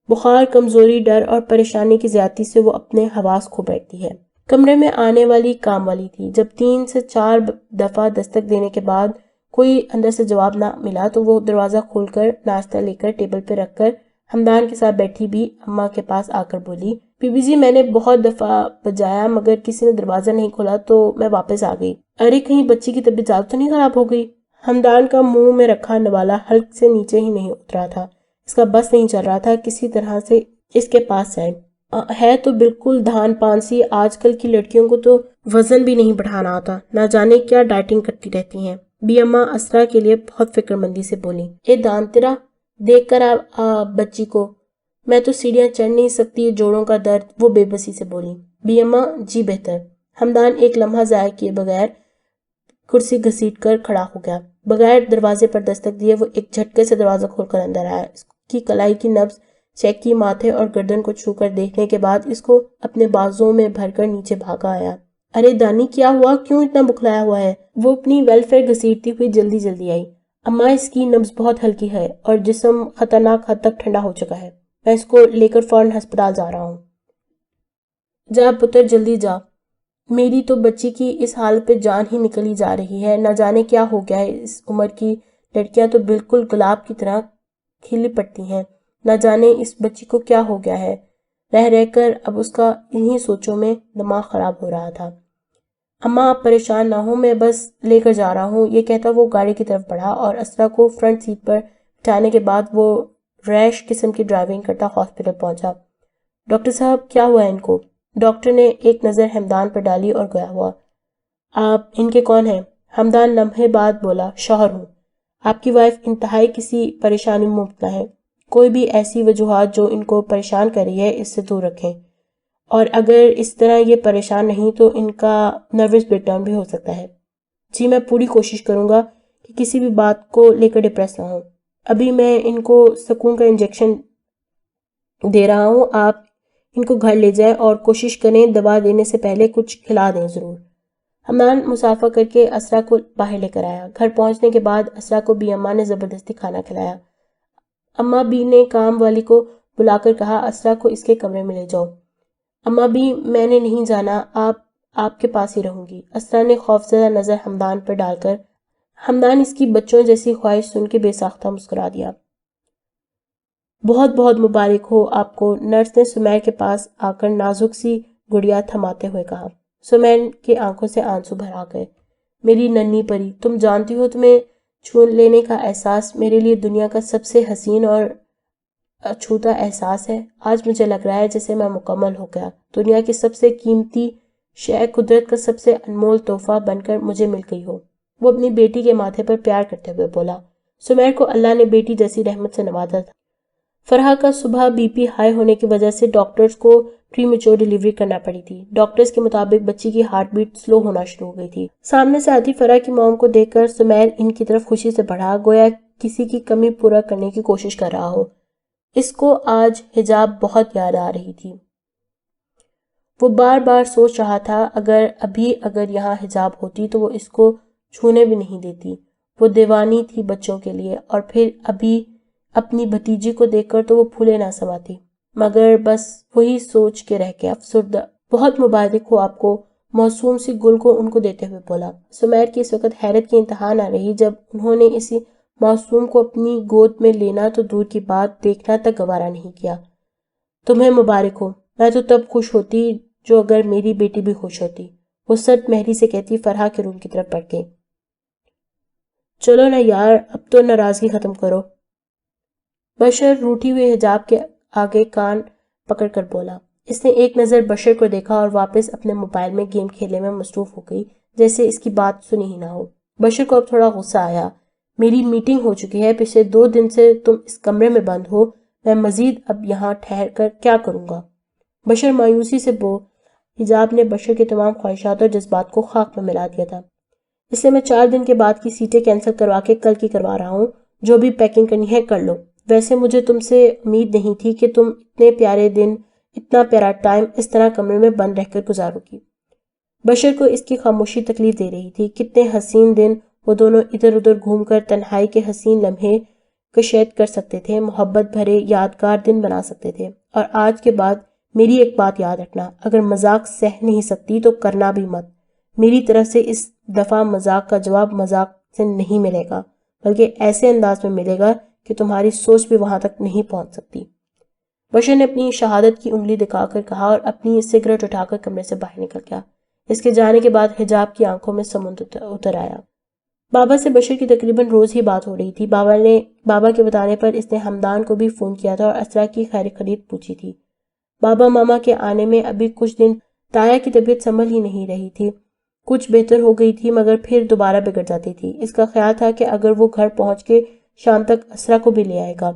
بخار، کمزوری، ڈر اور پریشانی کی زیادتی سے وہ اپنے حواس کھو بیٹھتی ہے۔ کمرے میں آنے والی کام والی تھی۔ جب 3 سے 4 دفعہ دستک دینے کے بعد کوئی اندر سے جواب نہ ملا تو وہ دروازہ کھول کر ناشتہ لے کر ٹیبل پہ رکھ کر حمدان کے ساتھ بیٹھی بھی اماں کے پاس آ کر بولی، بی بی جی میں نے بہت دفعہ بجایا مگر کسی نے دروازہ نہیں کھولا تو میں واپس آ گئی۔ ارے کہیں بچی کی طبیعت زیادہ تو نہیں خراب ہو گئی؟ حمدان کا منہ میں رکھا نوالا حلق سے نیچے ہی نہیں اترا تھا، اس کا بس نہیں چل رہا تھا کسی طرح سے اس کے پاس جائے۔ ہے تو بالکل دھان پانسی، آج کل کی لڑکیوں کو تو وزن بھی نہیں بڑھانا آتا، نہ جانے کیا ڈائٹنگ کرتی رہتی ہیں۔ بی اماں اسرا کے لیے بہت فکر مندی سے بولی۔ اے دان تیرا، دیکھ کر آپ بچی کو، میں تو سیڑھیاں چڑھ نہیں سکتی، جوڑوں کا درد، وہ بے بسی سے بولی۔ بی اماں جی بہتر۔ ہمدان ایک لمحہ ضائع کیے بغیر کرسی گھسیٹ کر کھڑا ہو گیا۔ بغیر دروازے پر دستک دیے وہ ایک جھٹکے سے دروازہ کھول کر اندر آیا۔ اس کی کلائی کی نبض چیک کی، ماتھے اور گردن کو چھو کر دیکھنے کے بعد اس کو اپنے بازوؤں میں بھر کر نیچے بھاگا آیا۔ ارے دانی کیا ہوا، کیوں اتنا بکھلایا ہوا ہے؟ وہ اپنی ویلفیئر گھسیٹتی ہوئی جلدی جلدی آئی۔ اماں اس کی نبض بہت ہلکی ہے اور جسم خطرناک حد تک ٹھنڈا ہو چکا ہے، میں اس کو لے کر فوراً ہسپتال جا رہا ہوں۔ جا پتر جلدی جا، میری تو بچی کی اس حالت پہ جان ہی نکلی جا رہی ہے، نہ جانے کیا ہو گیا ہے۔ اس عمر کی لڑکیاں تو بالکل گلاب کی طرح کھلی پڑتی ہیں، نہ جانے اس بچی کو کیا ہو گیا ہے۔ رہ رہ کر اب اس کا انہی سوچوں میں دماغ خراب ہو رہا تھا۔ اماں آپ پریشان نہ ہوں، میں بس لے کر جا رہا ہوں، یہ کہتا وہ گاڑی کی طرف بڑھا اور اسرا کو فرنٹ سیٹ پر بٹھانے کے بعد وہ ریش قسم کی ڈرائیونگ کرتا ہاسپٹل پہنچا۔ ڈاکٹر صاحب کیا ہوا ہے ان کو؟ ڈاکٹر نے ایک نظر ہمدان پر ڈالی اور گیا ہوا۔ آپ ان کے کون ہیں؟ ہمدان لمحے بعد بولا، شوہر ہوں۔ آپ کی وائف انتہائی کسی پریشانی میں مبتلا ہے، کوئی بھی ایسی وجوہات جو ان کو پریشان کر رہی ہے اس سے دور رکھیں، اور اگر اس طرح یہ پریشان نہیں تو ان کا نروس بریک ڈاؤن بھی ہو سکتا ہے۔ جی میں پوری کوشش کروں گا کہ کسی بھی بات کو لے کر ڈپریس نہ ہوں۔ ابھی میں ان کو سکون کا انجیکشن دے رہا ہوں، آپ ان کو گھر لے جائیں اور کوشش کریں دوا دینے سے پہلے کچھ کھلا دیں ضرور۔ ہمدان مسافہ کر کے اسرا کو باہر لے کر آیا۔ گھر پہنچنے کے بعد اسرا کو بی اماں نے زبردستی کھانا کھلایا۔ اماں بی نے کام والی کو بلا کر کہا، اسرا کو اس کے کمرے میں لے جاؤ۔ اماں بی میں نے نہیں جانا، آپ کے پاس ہی رہوں گی۔ اسرا نے خوفزدہ نظر ہمدان پر ڈال کر ہمدان اس کی بچوں جیسی خواہش سن کے بے ساختہ مسکرا دیا۔ بہت بہت مبارک ہو آپ کو، نرس نے سمیر کے پاس آ کر نازک سی گڑیا تھماتے ہوئے کہا۔ سمیر کی آنکھوں سے آنسو بھر آ گئے۔ میری ننھی پری، تم جانتی ہو تمہیں چھو لینے کا احساس میرے لیے دنیا کا سب سے حسین اور اچھوتا احساس ہے۔ آج مجھے لگ رہا ہے جیسے میں مکمل ہو گیا، دنیا کی سب سے قیمتی شے قدرت کا سب سے انمول تحفہ بن کر مجھے مل گئی ہو۔ وہ اپنی بیٹی کے ماتھے پر پیار کرتے ہوئے بولا۔ سمیر کو اللہ نے بیٹی جیسی رحمت سے نوازا تھا۔ فرحہ کا صبح بی پی ہائی ہونے کی وجہ سے ڈاکٹرز کو پری میچور ڈیلیوری کرنا پڑی تھی۔ ڈاکٹرز کے مطابق بچی کی ہارٹ بیٹ سلو ہونا شروع ہو گئی تھی۔ سامنے سے آتی فرحہ کی موم کو دیکھ کر سمیر ان کی طرف خوشی سے بڑھا، گویا کسی کی کمی پورا کرنے کی کوشش کر رہا ہو۔ اس کو آج حجاب بہت یاد آ رہی تھی۔ وہ بار بار سوچ رہا تھا اگر یہاں حجاب ہوتی تو وہ اس کو چھونے بھی نہیں دیتی۔ وہ دیوانی تھی بچوں کے لیے، اور پھر ابھی اپنی بھتیجی کو دیکھ کر تو وہ پھولے نہ سماتی، مگر بس وہی سوچ کے رہ گیا، افسردہ۔ بہت مبارک ہو آپ کو، معصوم سی گل کو ان کو دیتے ہوئے بولا۔ سمیر کی اس وقت حیرت کی انتہا نہ رہی جب انہوں نے اسی معصوم کو اپنی گود میں لینا تو دور کی بات دیکھنا تک گوارا نہیں کیا۔ تمہیں مبارک ہو، میں تو تب خوش ہوتی جو اگر میری بیٹی بھی خوش ہوتی، وہ سرد مہری سے کہتی فرحہ کے روم کی طرف بڑھ کے۔ چلو نا یار، اب تو ناراضگی ختم کرو۔ بشر روٹھی ہوئے حجاب کے آگے کان پکڑ کر بولا۔ اس نے ایک نظر بشر کو دیکھا اور واپس اپنے موبائل میں گیم کھیلنے میں مصروف ہو گئی، جیسے اس کی بات سنی ہی نہ ہو۔ بشر کو اب تھوڑا غصہ آیا۔ میری میٹنگ ہو چکی ہے، پچھلے 2 دن سے تم اس کمرے میں بند ہو، میں مزید اب یہاں ٹھہر کر کیا کروں گا؟ بشر مایوسی سے حجاب نے بشر کے تمام خواہشات اور جذبات کو خاک میں ملا دیا تھا۔ اس لیے میں 4 دن کے بعد کی سیٹیں کینسل کروا کے کل کی کروا رہا ہوں، جو بھی پیکنگ کرنی ہے کر لو۔ ویسے مجھے تم سے امید نہیں تھی کہ تم اتنے پیارے دن، اتنا پیارا ٹائم اس طرح کمرے میں بند رہ کر گزارو گی۔ بشر کو اس کی خاموشی تکلیف دے رہی تھی۔ کتنے حسین دن وہ دونوں ادھر ادھر گھوم کر تنہائی کے حسین لمحے کشید کر سکتے تھے، محبت بھرے یادگار دن بنا سکتے تھے۔ اور آج کے بعد میری ایک بات یاد رکھنا، اگر مذاق سہ نہیں سکتی تو کرنا بھی مت۔ میری طرف سے اس دفعہ مذاق کا جواب مذاق سے نہیں ملے گا، بلکہ ایسے انداز میں ملے گا کہ تمہاری سوچ بھی وہاں تک نہیں پہنچ سکتی۔ بشر نے اپنی شہادت کی انگلی دکھا کر کہا اور اپنی سگریٹ اٹھا کر کمرے سے باہر نکل گیا۔ اس کے جانے کے بعد حجاب کی آنکھوں میں سمندر اتر آیا۔ بابا سے بشر کی تقریباً روز ہی بات ہو رہی تھی۔ بابا کے بتانے پر اس نے ہمدان کو بھی فون کیا تھا اور اسرا کی خیر خرید پوچھی تھی۔ بابا ماما کے آنے میں ابھی کچھ دن تایا کی طبیعت سنبھل ہی نہیں رہی تھی، کچھ بہتر ہو گئی تھی مگر پھر دوبارہ بگڑ جاتی تھی۔ اس کا خیال تھا کہ اگر وہ گھر پہنچ کے شام تک اسرا کو بھی لے آئے گا۔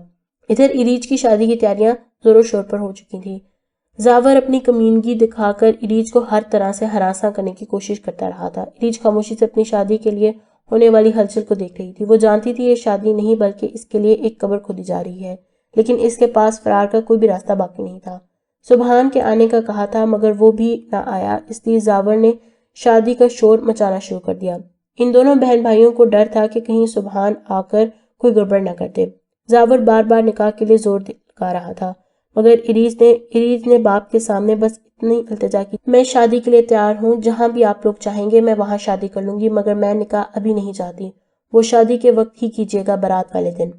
ادھر اریج کی شادی کی تیاریاں زور و شور پر ہو چکی تھی۔ زاور اپنی کمینگی دکھا کر اریج کو ہر طرح سے ہراساں کرنے کی کوشش کرتا رہا تھا۔ اریج خاموشی سے اپنی شادی کے لیے ہونے والی ہلچل کو دیکھ رہی تھی۔ وہ جانتی تھی یہ شادی نہیں بلکہ اس کے لیے ایک قبر کھودی جا رہی ہے، لیکن اس کے پاس فرار کا کوئی بھی راستہ باقی نہیں تھا۔ سبحان کے آنے کا کہا تھا مگر وہ بھی نہ آیا، اس لیے زاور نے شادی کا شور مچانا شروع کر دیا۔ ان دونوں بہن بھائیوں کو ڈر تھا کہ کہیں سبحان آ کر کوئی گڑبڑ نہ کر دے۔ زاور بار بار نکاح کے لیے زور لگا رہا تھا مگر اریج نے باپ کے سامنے بس اتنی التجا کی، میں شادی کے لیے تیار ہوں، جہاں بھی آپ لوگ چاہیں گے میں وہاں شادی کر لوں گی، مگر میں نکاح ابھی نہیں چاہتی، وہ شادی کے وقت ہی کیجیے گا، بارات والے دن۔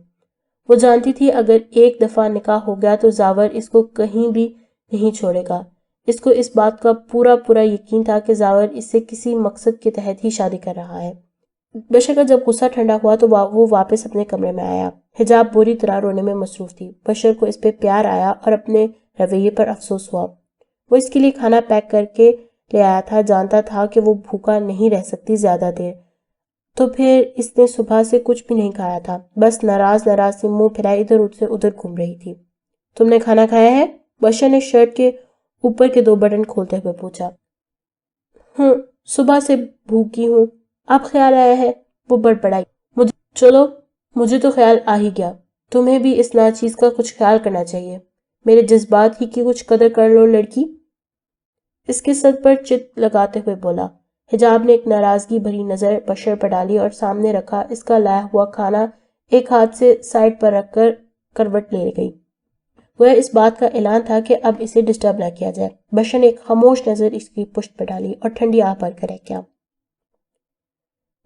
وہ جانتی تھی اگر ایک دفعہ نکاح ہو گیا تو زاور اس کو کہیں بھی نہیں چھوڑے گا۔ اس کو اس بات کا پورا یقین تھا کہ زاور اس سے کسی مقصد کے تحت ہی شادی کر رہا ہے۔ بشر کا جب غصہ ٹھنڈا ہوا تو وہ واپس اپنے کمرے میں آیا۔ حجاب بری طرح رونے میں مصروف تھی۔ بشر کو اس پہ پیار آیا اور اپنے رویے پر افسوس ہوا۔ وہ اس کے لیے کھانا پیک کر کے لے آیا تھا، جانتا تھا کہ وہ بھوکا نہیں رہ سکتی زیادہ دیر، تو پھر اس نے صبح سے کچھ بھی نہیں کھایا تھا، بس ناراض سی منہ پھیلائے ادھر سے ادھر گھوم رہی تھی۔ تم نے کھانا کھایا ہے؟ بشر نے شرٹ کے اوپر کے 2 بٹن کھولتے ہوئے پوچھا۔ صبح سے بھوکی ہوں، اب خیال آیا ہے؟ وہ بڑبڑائی۔ چلو مجھے تو خیال آ ہی گیا، تمہیں بھی اس ناچیز کا کچھ خیال کرنا چاہیے، میرے جذبات ہی کی کچھ قدر کر لو لڑکی، اس کے سر پر چت لگاتے ہوئے بولا۔ حجاب نے ایک ناراضگی بھری نظر بشر پر ڈالی اور سامنے رکھا اس کا لایا ہوا کھانا ایک ہاتھ سے سائڈ پر رکھ کر کروٹ لے گئی۔ وہ اس بات کا اعلان تھا کہ اب اسے ڈسٹرب نہ کیا جائے۔ بشر نے ایک خاموش نظر اس کی پشت پر ڈالی اور ٹھنڈی آہ بھر کر کیا،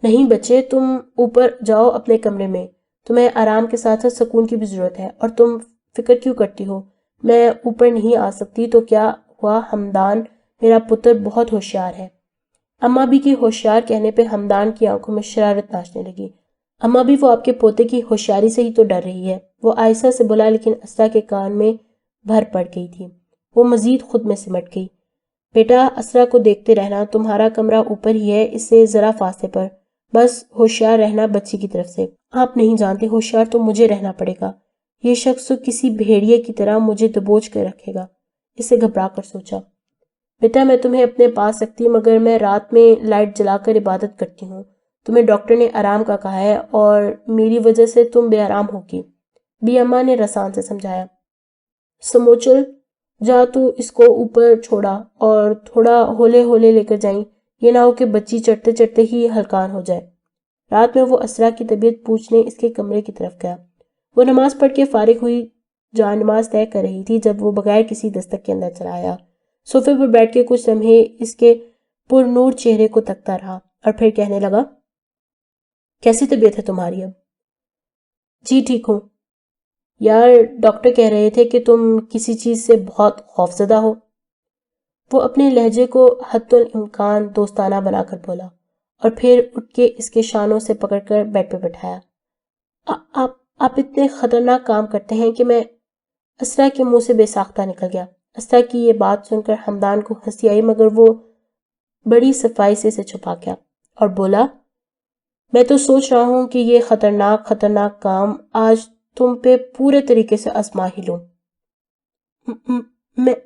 نہیں بچے، تم اوپر جاؤ اپنے کمرے میں، تمہیں آرام کے ساتھ ساتھ سکون کی بھی ضرورت ہے، اور تم فکر کیوں کرتی ہو میں اوپر نہیں آ سکتی تو کیا ہوا، ہمدان میرا پتر بہت ہوشیار ہے۔ اماں بھی کی ہوشیار کہنے پہ ہمدان کی آنکھوں میں شرارت ناچنے لگی۔ اماں بھی وہ آپ کے پوتے کی ہوشیاری سے ہی تو ڈر رہی ہے، وہ آہستہ سے بولا، لیکن اسرا کے کان میں بھر پڑ گئی تھی۔ وہ مزید خود میں سمٹ گئی۔ بیٹا اسرا کو دیکھتے رہنا، تمہارا کمرہ اوپر ہی ہے، اس سے ذرا فاصلے پر، بس ہوشیار رہنا بچی کی طرف سے۔ آپ نہیں جانتے ہوشیار تو مجھے رہنا پڑے گا، یہ شخص تو کسی بھیڑیے کی طرح مجھے دبوچ کر رکھے گا، اسے گھبرا کر سوچا۔ بیٹا میں تمہیں اپنے پاس رکھتی مگر میں رات میں لائٹ جلا کر عبادت کرتی ہوں، تمہیں ڈاکٹر نے آرام کا کہا ہے اور میری وجہ سے تم بے آرام ہوگی، بی اماں نے رسان سے سمجھایا۔ سموچل جا تو اس کو اوپر چھوڑا اور تھوڑا ہولے ہولے لے کر جائیں، یہ نہ ہو کہ بچی چڑھتے چڑھتے ہی ہلکان ہو جائے۔ رات میں وہ اسرا کی طبیعت پوچھنے اس کے کمرے کی طرف گیا۔ وہ نماز پڑھ کے فارغ ہوئی جان نماز طے کر رہی تھی جب وہ بغیر کسی دستک کے اندر چلا آیا۔ صوفے پر بیٹھ کے کچھ لمحے اس کے پر نور چہرے کو تکتا رہا اور پھر کہنے لگا، کیسی طبیعت ہے تمہاری اب؟ جی ٹھیک ہوں۔ یار ڈاکٹر کہہ رہے تھے کہ تم کسی چیز سے بہت خوفزدہ ہو۔ وہ اپنے لہجے کو حتی الامکان دوستانہ بنا کر بولا اور پھر اٹھ کے اس کے شانوں سے پکڑ کر بیڈ پہ بٹھایا۔ آپ اتنے خطرناک کام کرتے ہیں کہ میں… اسرا کے منہ سے بے ساختہ نکل گیا۔ اسرا کی یہ بات سن کر ہمدان کو ہنسی آئی مگر وہ بڑی صفائی سے اسے چھپا گیا اور بولا، میں تو سوچ رہا ہوں کہ یہ خطرناک کام آج تم پہ پورے طریقے سے آزما ہی لوں۔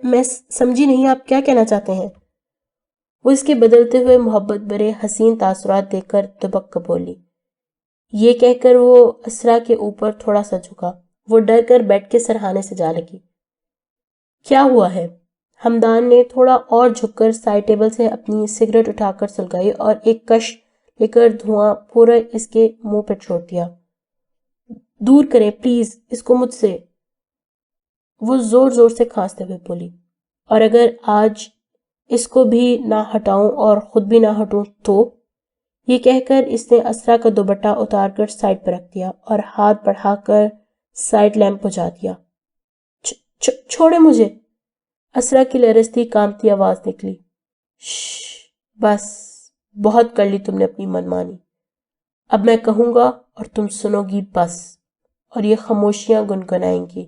میں سمجھی نہیں آپ کیا کہنا چاہتے ہیں؟ وہ اس کے بدلتے ہوئے محبت بھرے حسین تاثرات دیکھ کر دبک کر بولی۔ یہ کہہ کر وہ اسرا کے اوپر تھوڑا سا جھکا۔ وہ ڈر کر بیٹھ کے سرہانے سے جا لگی۔ کیا ہوا ہے؟ ہمدان نے تھوڑا اور جھک کر سائڈ ٹیبل سے اپنی سگریٹ اٹھا کر سلگائی اور ایک کش لے کر دھواں پورا اس کے منہ پر چھوڑ دیا۔ دور کریں پلیز اس کو مجھ سے، وہ زور زور سے کھانستے ہوئے بولی، اور اگر آج اس کو بھی نہ ہٹاؤں اور خود بھی نہ ہٹوں تو… یہ کہہ کر اس نے اسرا کا دوپٹہ اتار کر سائڈ پر رکھ دیا اور ہاتھ بڑھا کر سائڈ لیمپ بجھا دیا۔ چھوڑے مجھے، اسرا کی لرزتی کانپتی آواز نکلی۔ شش، بس بہت کر لی تم نے اپنی من مانی، اب میں کہوں گا اور تم سنو گی بس، اور یہ خاموشیاں گنگنائیں گی۔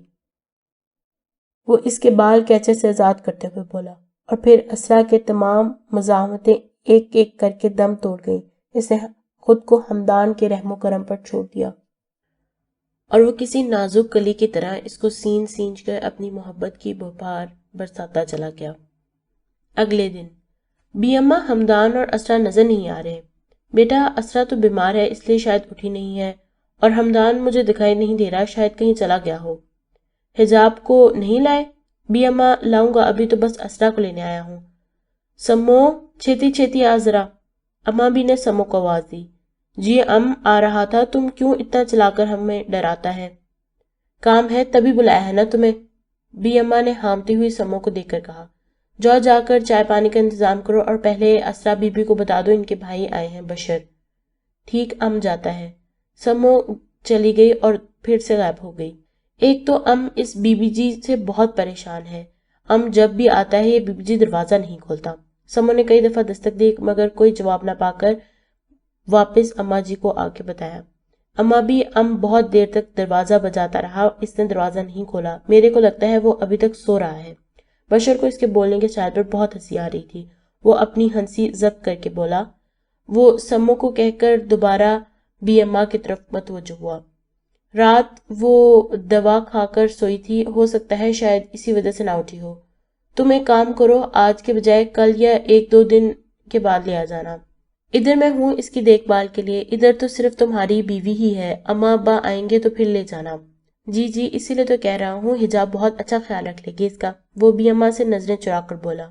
وہ اس کے بال کیچے سے آزاد کرتے ہوئے بولا اور پھر اسرا کے تمام مزاحمتیں ایک ایک کر کے دم توڑ گئیں۔ اس نے خود کو ہمدان کے رحم و کرم پر چھوڑ دیا۔ اور وہ کسی نازک کلی کی طرح اس کو سینچ کر اپنی محبت کی بہار برساتا چلا گیا۔ اگلے دن بی اماں ہمدان اور اسرا نظر نہیں آ رہے۔ بیٹا اسرا تو بیمار ہے اس لیے شاید اٹھی نہیں ہے، اور ہمدان مجھے دکھائی نہیں دے رہا، شاید کہیں چلا گیا ہو۔ حجاب کو نہیں لائے؟ بی اماں لاؤں گا، ابھی تو بس اسرا کو لینے آیا ہوں۔ سمو چھیتی آ ذرا۔ اماں بھی نے سمو کو آواز دی۔ جی آ رہا تھا، تم کیوں اتنا چلا کر ہمیں ڈراتا ہے؟ کام ہے تبھی بلایا ہے نا تمہیں، بی اماں نے ہامتی ہوئی سمو کو دیکھ کر کہا۔ جا کر چائے پانی کا انتظام کرو، اور پہلے اسرا بی بی کو بتا دو ان کے بھائی آئے ہیں بشر۔ ٹھیک جاتا ہے۔ سمو چلی گئی اور پھر سے غائب ہو گئی۔ ایک تو اس بی بی جی سے بہت پریشان ہے۔ جب بھی آتا ہے یہ بی بی جی دروازہ نہیں کھولتا۔ سمو نے کئی دفعہ دستک دی مگر کوئی جواب نہ پا کر واپس اماں جی کو آ کے بتایا۔ اماں بھی بہت دیر تک دروازہ بجاتا رہا، اس نے دروازہ نہیں کھولا، میرے کو لگتا ہے وہ ابھی تک سو رہا ہے۔ بشر کو اس کے بولنے کے شاید پر بہت ہنسی آ رہی تھی، وہ اپنی ہنسی ضبط کر کے بولا۔ وہ سمو کو کہہ کر دوبارہ بی اماں کی طرف متوجہ ہوا۔ رات وہ دوا کھا کر سوئی تھی، ہو سکتا ہے شاید اسی وجہ سے نہ اٹھی ہو۔ تم ایک کام کرو، آج کے بجائے کل یا 1-2 دن کے بعد لے آ جانا۔ ادھر میں ہوں اس کی دیکھ بھال کے لیے، ادھر تو صرف تمہاری بیوی ہی ہے، اماں ابا آئیں گے تو پھر لے جانا۔ جی اسی لیے تو کہہ رہا ہوں، حجاب بہت اچھا خیال رکھ لے گی اس کا، وہ بی اماں سے نظریں چرا کر بولا۔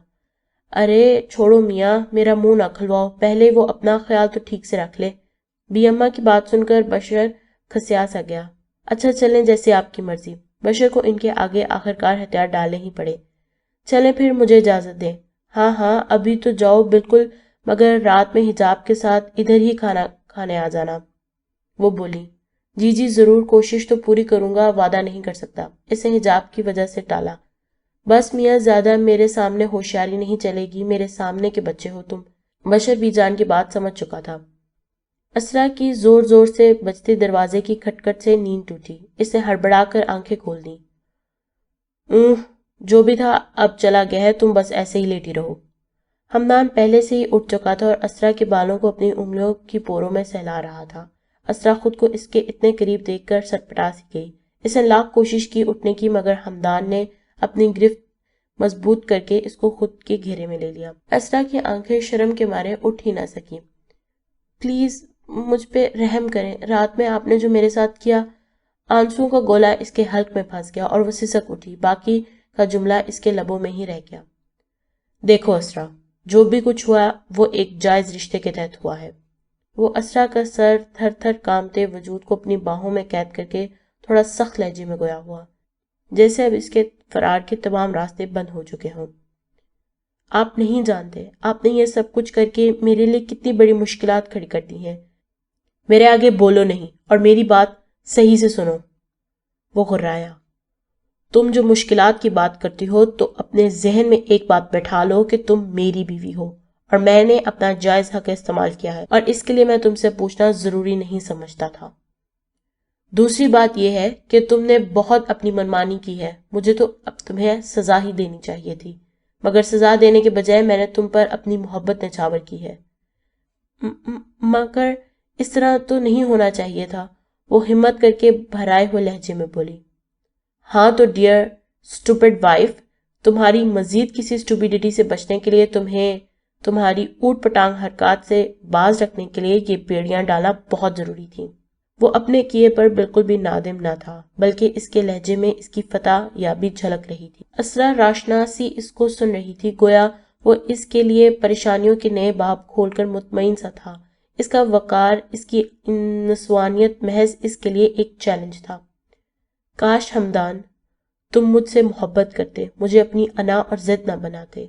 ارے چھوڑو میاں، میرا منہ نہ کھلواؤ، پہلے وہ اپنا خیال تو ٹھیک سے رکھ لے۔ بی اماں کی بات سن کر بشر کھسیا سا گیا۔ اچھا چلیں جیسے آپ کی مرضی۔ بشر کو ان کے آگے آخرکار ہتھیار ڈالنے ہی پڑے۔ چلیں پھر، مجھے اجازت دیں۔ ہاں ابھی تو جاؤ بالکل، مگر رات میں حجاب کے ساتھ ادھر ہی کھانا کھانے آ جانا، وہ بولی۔ جی ضرور، کوشش تو پوری کروں گا، وعدہ نہیں کر سکتا، اسے حجاب کی وجہ سے ٹالا۔ بس میاں زیادہ میرے سامنے ہوشیاری نہیں چلے گی، میرے سامنے کے بچے ہو تم۔ بشر بی جان کی بات سمجھ چکا تھا۔ اسرا کی زور سے بجتے دروازے کی کھٹکھٹ سے نیند ٹوٹی، اس نے ہڑبڑا کر آنکھیں کھول دیں۔ جو بھی تھا اب چلا گیا ہے، تم بس ایسے ہی لیٹی رہو۔ ہمدان پہلے سے ہی اٹھ چکا تھا اور اسرا کے بالوں کو اپنی انگلیوں کی پوروں میں سہلا رہا تھا۔ اسرا خود کو اس کے اتنے قریب دیکھ کر سٹپٹا سی گئی۔ اس نے لاکھ کوشش کی اٹھنے کی، مگر ہمدان نے اپنی گرفت مضبوط کر کے اس کو خود کے گھیرے میں لے لیا۔ اسرا کی آنکھیں شرم کے مارے اٹھ ہی نہ سکی۔ پلیز مجھ پہ رحم کریں، رات میں آپ نے جو میرے ساتھ کیا۔ آنسوں کا گولا اس کے حلق میں پھنس گیا اور وہ سسک اٹھی، باقی کا جملہ اس کے لبوں میں ہی رہ گیا۔ دیکھو اسرا، جو بھی کچھ ہوا وہ ایک جائز رشتے کے تحت ہوا ہے۔ وہ اسرا کا سر تھر تھر کامتے وجود کو اپنی باہوں میں قید کر کے تھوڑا سخت لہجے میں گویا ہوا، جیسے اب اس کے فرار کے تمام راستے بند ہو چکے ہوں۔ آپ نہیں جانتے، آپ نے یہ سب کچھ کر کے میرے لیے کتنی بڑی مشکلات کھڑی کر دی ہیں۔ میرے آگے بولو نہیں اور میری بات صحیح سے سنو، وہ غرایا۔ تم جو مشکلات کی بات کرتی ہو تو اپنے ذہن میں ایک بات بٹھا لو کہ تم میری بیوی ہو اور میں نے اپنا جائز حق استعمال کیا ہے، اور اس کے لیے میں تم سے پوچھنا ضروری نہیں سمجھتا تھا۔ دوسری بات یہ ہے کہ تم نے بہت اپنی منمانی کی ہے، مجھے تو اب تمہیں سزا ہی دینی چاہیے تھی، مگر سزا دینے کے بجائے میں نے تم پر اپنی محبت نچھاور کی ہے۔ مگر اس طرح تو نہیں ہونا چاہیے تھا، وہ ہمت کر کے بھرائے ہوئے لہجے میں بولی۔ ہاں تو ڈیئر اسٹوپڈ وائف، تمہاری مزید کسی اسٹوپیڈیٹی سے بچنے کے لیے تمہیں تمہاری اوٹ پٹانگ حرکات سے باز رکھنے کے لیے یہ بیڑیاں ڈالنا بہت ضروری تھی۔ وہ اپنے کیے پر بالکل بھی نادم نہ تھا، بلکہ اس کے لہجے میں اس کی فتح یابی جھلک رہی تھی۔ اسرا راشناسی اس کو سن رہی تھی، گویا وہ اس کے لیے پریشانیوں کے نئے باب کھول کر مطمئن سا تھا۔ اس کا وقار، اس کی نسوانیت محض اس کے لیے ایک چیلنج تھا۔ کاش ہمدان تم مجھ سے محبت کرتے، مجھے اپنی انا اور ضد نہ بناتے۔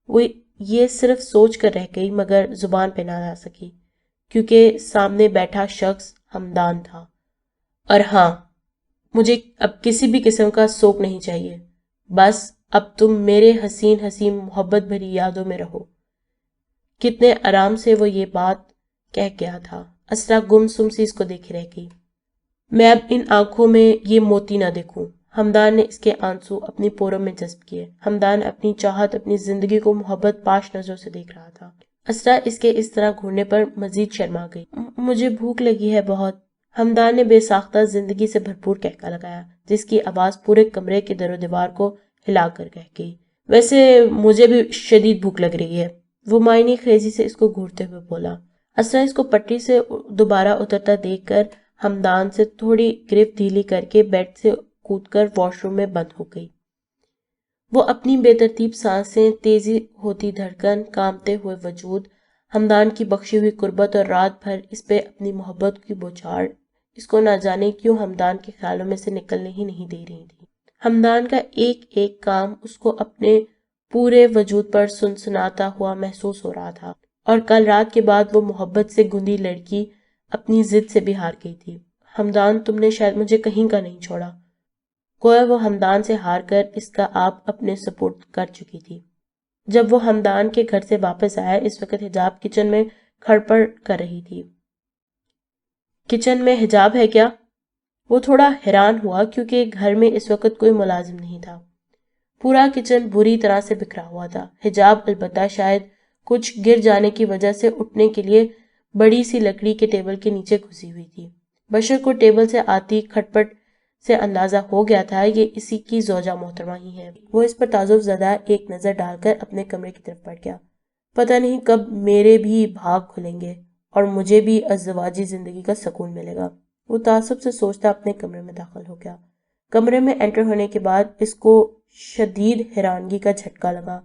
وہ یہ صرف سوچ کر رہ گئی مگر زبان پہ نہ لا سکی، کیونکہ سامنے بیٹھا شخص ہمدان تھا۔ اور ہاں، مجھے اب کسی بھی قسم کا سوگ نہیں چاہیے، بس اب تم میرے حسین حسین محبت بھری یادوں میں رہو۔ کتنے آرام سے وہ یہ بات کہہ گیا تھا۔ اسرا گم سم سی اس کو دیکھے رہ گئی۔ میں اب ان آنکھوں میں یہ موتی نہ دیکھوں۔ ہمدان نے اس کے آنسو اپنی پوروں میں جذب کیے۔ ہمدان اپنی چاہت، اپنی زندگی کو محبت پاش نظروں سے دیکھ رہا تھا۔ اسرا اس کے اس طرح گھورنے پر مزید شرما گئی۔ مجھے بھوک لگی ہے بہت، ہمدان نے بے ساختہ زندگی سے بھرپور کہکا لگایا، جس کی آواز پورے کمرے کے در و دیوار کو ہلا کر کہہ گئی، ویسے مجھے بھی شدید بھوک لگ رہی ہے۔ وہ معنی خیزی سے اس کو گھورتے ہوئے بولا۔ اسرا اس کو پٹری سے دوبارہ اترتا دیکھ کر ہمدان سے تھوڑی گرفت ڈھیلی کر کے بیڈ سے کود کر واش روم میں بند ہو گئی۔ وہ اپنی بے ترتیب سانسیں، تیزی ہوتی دھڑکن، کامتے ہوئے وجود، ہمدان کی بخشی ہوئی قربت اور رات بھر اس پہ اپنی محبت کی بوچھاڑ، اس کو نہ جانے کیوں ہمدان کے خیالوں میں سے نکلنے ہی نہیں دے رہی تھی۔ ہمدان کا ایک ایک کام اس کو اپنے پورے وجود پر سنسناتا ہوا محسوس ہو رہا تھا، اور کل رات کے بعد وہ محبت سے گندی لڑکی اپنی ضد سے بھی ہار گئی تھی۔ ہمدان، تم نے شاید مجھے کہیں کا نہیں چھوڑا۔ گویا وہ ہمدان سے ہار کر اس کا آپ اپنے سپرد کر چکی تھی۔ جب وہ ہمدان کے گھر سے واپس آیا، اس وقت حجاب کچن میں کھڑپڑ کر رہی تھی۔ کچن میں حجاب ہے کیا؟ وہ تھوڑا حیران ہوا کیونکہ گھر میں اس وقت کوئی ملازم نہیں تھا۔ پورا کچن بری طرح سے بکھرا ہوا تھا۔ حجاب البتہ شاید کچھ گر جانے کی وجہ سے اٹھنے کے لیے بڑی سی لکڑی کے ٹیبل کے نیچے گھسی ہوئی تھی۔ بشر کو ٹیبل سے آتی کھٹپٹ سے اندازہ ہو گیا تھا یہ اسی کی زوجہ محترمہ ہی ہے۔ وہ اس پر تعجب زدہ ایک نظر ڈال کر اپنے کمرے کی طرف بڑھ گیا۔ پتہ نہیں کب میرے بھی بھاگ کھلیں گے اور مجھے بھی ازدواجی زندگی کا سکون ملے گا۔ وہ تعصب سے سوچتا اپنے کمرے میں داخل ہو گیا۔ کمرے میں انٹر ہونے کے بعد اس کو شدید حیرانگی کا جھٹکا لگا۔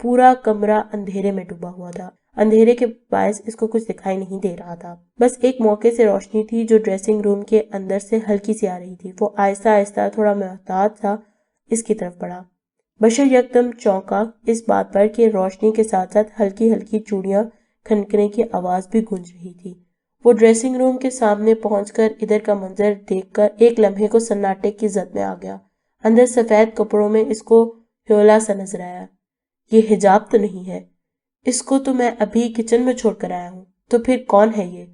پورا کمرہ اندھیرے میں ڈوبا ہوا تھا۔ اندھیرے کے باعث اس کو کچھ دکھائی نہیں دے رہا تھا، بس ایک موقع سے روشنی تھی جو ڈریسنگ روم کے اندر سے ہلکی سی آ رہی تھی۔ وہ آہستہ آہستہ، تھوڑا محتاط سا اس کی طرف بڑھا۔ بشر یکدم چونکا اس بات پر کہ روشنی کے ساتھ ساتھ ہلکی ہلکی چوڑیاں کھنکنے کی آواز بھی گونج رہی تھی۔ وہ ڈریسنگ روم کے سامنے پہنچ کر ادھر کا منظر دیکھ کر ایک لمحے کو سناٹے کی زد میں آ گیا۔ اندر سفید کپڑوں میں اس کو ہیولا سا نظر آیا۔ یہ حجاب تو نہیں ہے، اس کو تو میں ابھی کچن میں چھوڑ کر آیا ہوں، تو پھر کون ہے یہ؟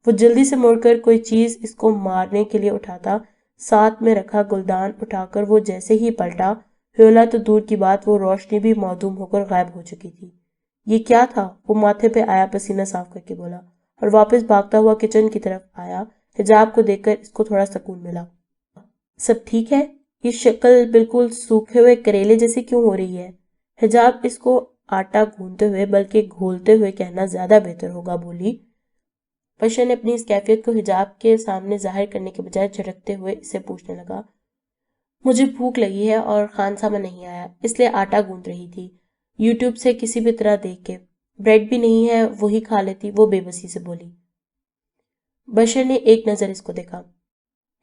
وہ جلدی سے مڑ کر کوئی چیز اس کو مارنے کے لیے اٹھاتا، ساتھ میں رکھا گلدان اٹھا کر وہ جیسے ہی پلٹا، ہیولا تو دور کی بات، وہ روشنی بھی معدوم ہو کر غائب ہو چکی تھی۔ یہ کیا تھا؟ وہ ماتھے پہ آیا پسینہ صاف کر کے بولا، اور واپس بھاگتا ہوا کچن کی طرف آیا۔ حجاب کو دیکھ کر اس کو تھوڑا سکون ملا۔ سب ٹھیک ہے؟ یہ شکل بالکل سوکھے ہوئے کریلے جیسی کیوں ہو رہی ہے؟ حجاب اس کو آٹا گھونتے ہوئے بلکہ گھولتے ہوئے کہنا زیادہ بہتر ہوگا بولی۔ بشر نے اپنی اس کیفیت کو حجاب کے سامنے ظاہر کرنے کے بجائے جھٹکتے ہوئے اسے پوچھنے لگا، مجھے بھوک لگی ہے اور خان صاحبہ نہیں آیا، اس لیے آٹا گوندھ رہی تھی، یوٹیوب سے کسی بھی طرح دیکھ کے۔ بریڈ بھی نہیں ہے، وہی کھا لیتی، وہ بے بسی سے بولی۔ بشر نے ایک نظر اس کو دیکھا۔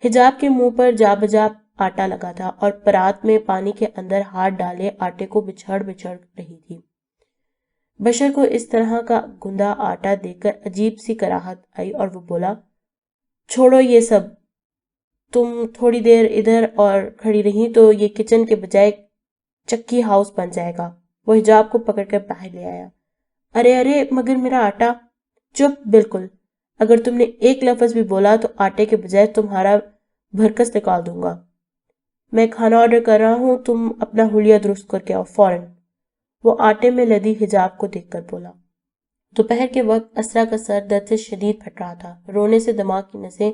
حجاب کے منہ پر جا بجا آٹا لگا تھا اور پرات میں پانی کے اندر ہاتھ ڈالے آٹے کو بچھڑ رہی تھی۔ بشر کو اس طرح کا گندا آٹا دیکھ کر عجیب سی کراہت آئی اور وہ بولا، چھوڑو یہ سب، تم تھوڑی دیر ادھر اور کھڑی رہی تو یہ کچن کے بجائے چکی ہاؤس بن جائے گا۔ وہ حجاب کو پکڑ کر باہر لے آیا۔ ارے ارے مگر میرا آٹا۔ چپ، بالکل، اگر تم نے ایک لفظ بھی بولا تو آٹے کے بجائے تمہارا بھرکس نکال دوں گا۔ میں کھانا آرڈر کر رہا ہوں، تم اپنا حلیہ درست کر کے آؤ فوراً۔ وہ آٹے میں لدی حجاب کو دیکھ کر بولا۔ دوپہر کے وقت اسرا کا سر درد سے شدید پھٹ رہا تھا، رونے سے دماغ کی نسیں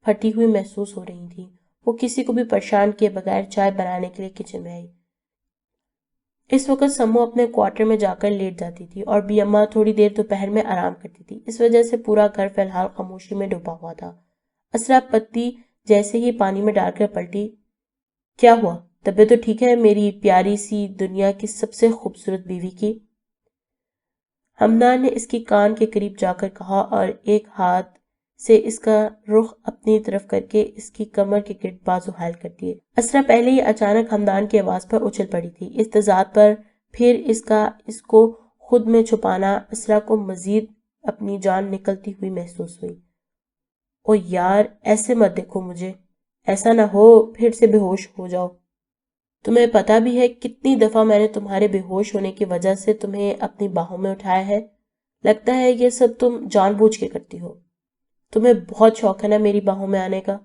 پھٹی ہوئی محسوس ہو رہی تھیں۔ وہ کسی کو بھی پریشان کیے بغیر چائے بنانے کے لیے کچن میں آئی۔ اس وقت سمو اپنے کوارٹر میں جا کر لیٹ جاتی تھی اور بی اماں تھوڑی دیر دوپہر میں آرام کرتی تھی، اس وجہ سے پورا گھر فی الحال خاموشی میں ڈوبا ہوا تھا۔ اسرا پتی جیسے ہی پانی میں ڈال کر پلٹی، کیا ہوا؟ طبیعت تو ٹھیک ہے میری پیاری سی دنیا کی سب سے خوبصورت بیوی کی؟ ہمدان نے اس کی کان کے قریب جا کر کہا اور ایک ہاتھ سے اس کا رخ اپنی طرف کر کے اس کی کمر کے گرد بازو حائل کر دیے۔ اسرا پہلے ہی اچانک ہمدان کی آواز پر اچھل پڑی تھی۔ اس تضاد پر پھر اس کو خود میں چھپانا اسرا کو مزید اپنی جان نکلتی ہوئی محسوس ہوئی۔ او یار، ایسے مت دیکھو مجھے، ایسا نہ ہو پھر سے بے ہوش ہو جاؤ۔ تمہیں پتا بھی ہے کتنی دفعہ میں نے تمہارے بے ہوش ہونے کی وجہ سے تمہیں اپنی باہوں میں اٹھایا ہے؟ لگتا ہے یہ سب تم جان بوجھ کے کرتی ہو۔ تمہیں بہت شوق ہے نا میری باہوں میں آنے کا؟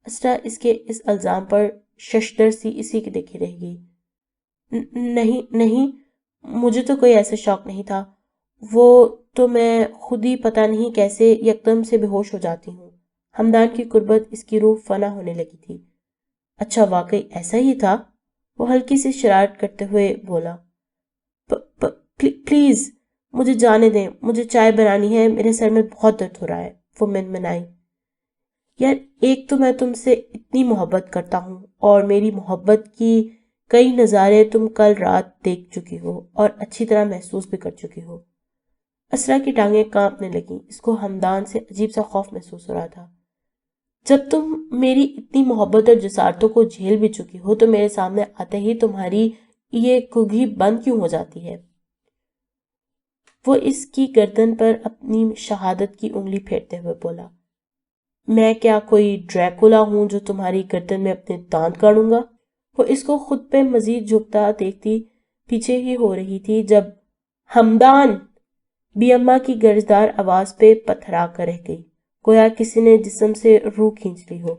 اسرا اس کے اس الزام پر ششدر سی اسی کی دیکھی رہ گئی۔ نہیں، مجھے تو کوئی ایسا شوق نہیں تھا، وہ تو میں خود ہی پتہ نہیں کیسے یکدم سے بے ہوش ہو جاتی ہوں۔ ہمدان کی قربت اس کی روح فنا ہونے لگی تھی۔ اچھا واقعی ایسا ہی تھا؟ وہ ہلکی سی شرارت کرتے ہوئے بولا۔ پلیز مجھے جانے دیں، مجھے چائے بنانی ہے، میرے سر میں بہت درد ہو رہا ہے، وہ منمنائی۔ یار ایک تو میں تم سے اتنی محبت کرتا ہوں اور میری محبت کی کئی نظارے تم کل رات دیکھ چکی ہو اور اچھی طرح محسوس بھی کر چکی ہو۔ اسرا کی ٹانگیں کانپنے لگیں، اس کو ہمدان سے عجیب سا خوف محسوس ہو رہا تھا۔ جب تم میری اتنی محبت اور جسارتوں کو جھیل بھی چکی ہو تو میرے سامنے آتے ہی تمہاری یہ کگھی بند کیوں ہو جاتی ہے؟ وہ اس کی گردن پر اپنی شہادت کی انگلی پھیرتے ہوئے بولا۔ میں کیا کوئی ڈریکولا ہوں جو تمہاری گردن میں اپنے دانت گاڑوں گا؟ وہ اس کو خود پہ مزید جھکتا دیکھتی پیچھے ہی ہو رہی تھی جب ہمدان بی اماں کی گرجدار آواز پہ پتھرا کر رہ گئی، گویا کسی نے جسم سے روح کھینچ لی ہو۔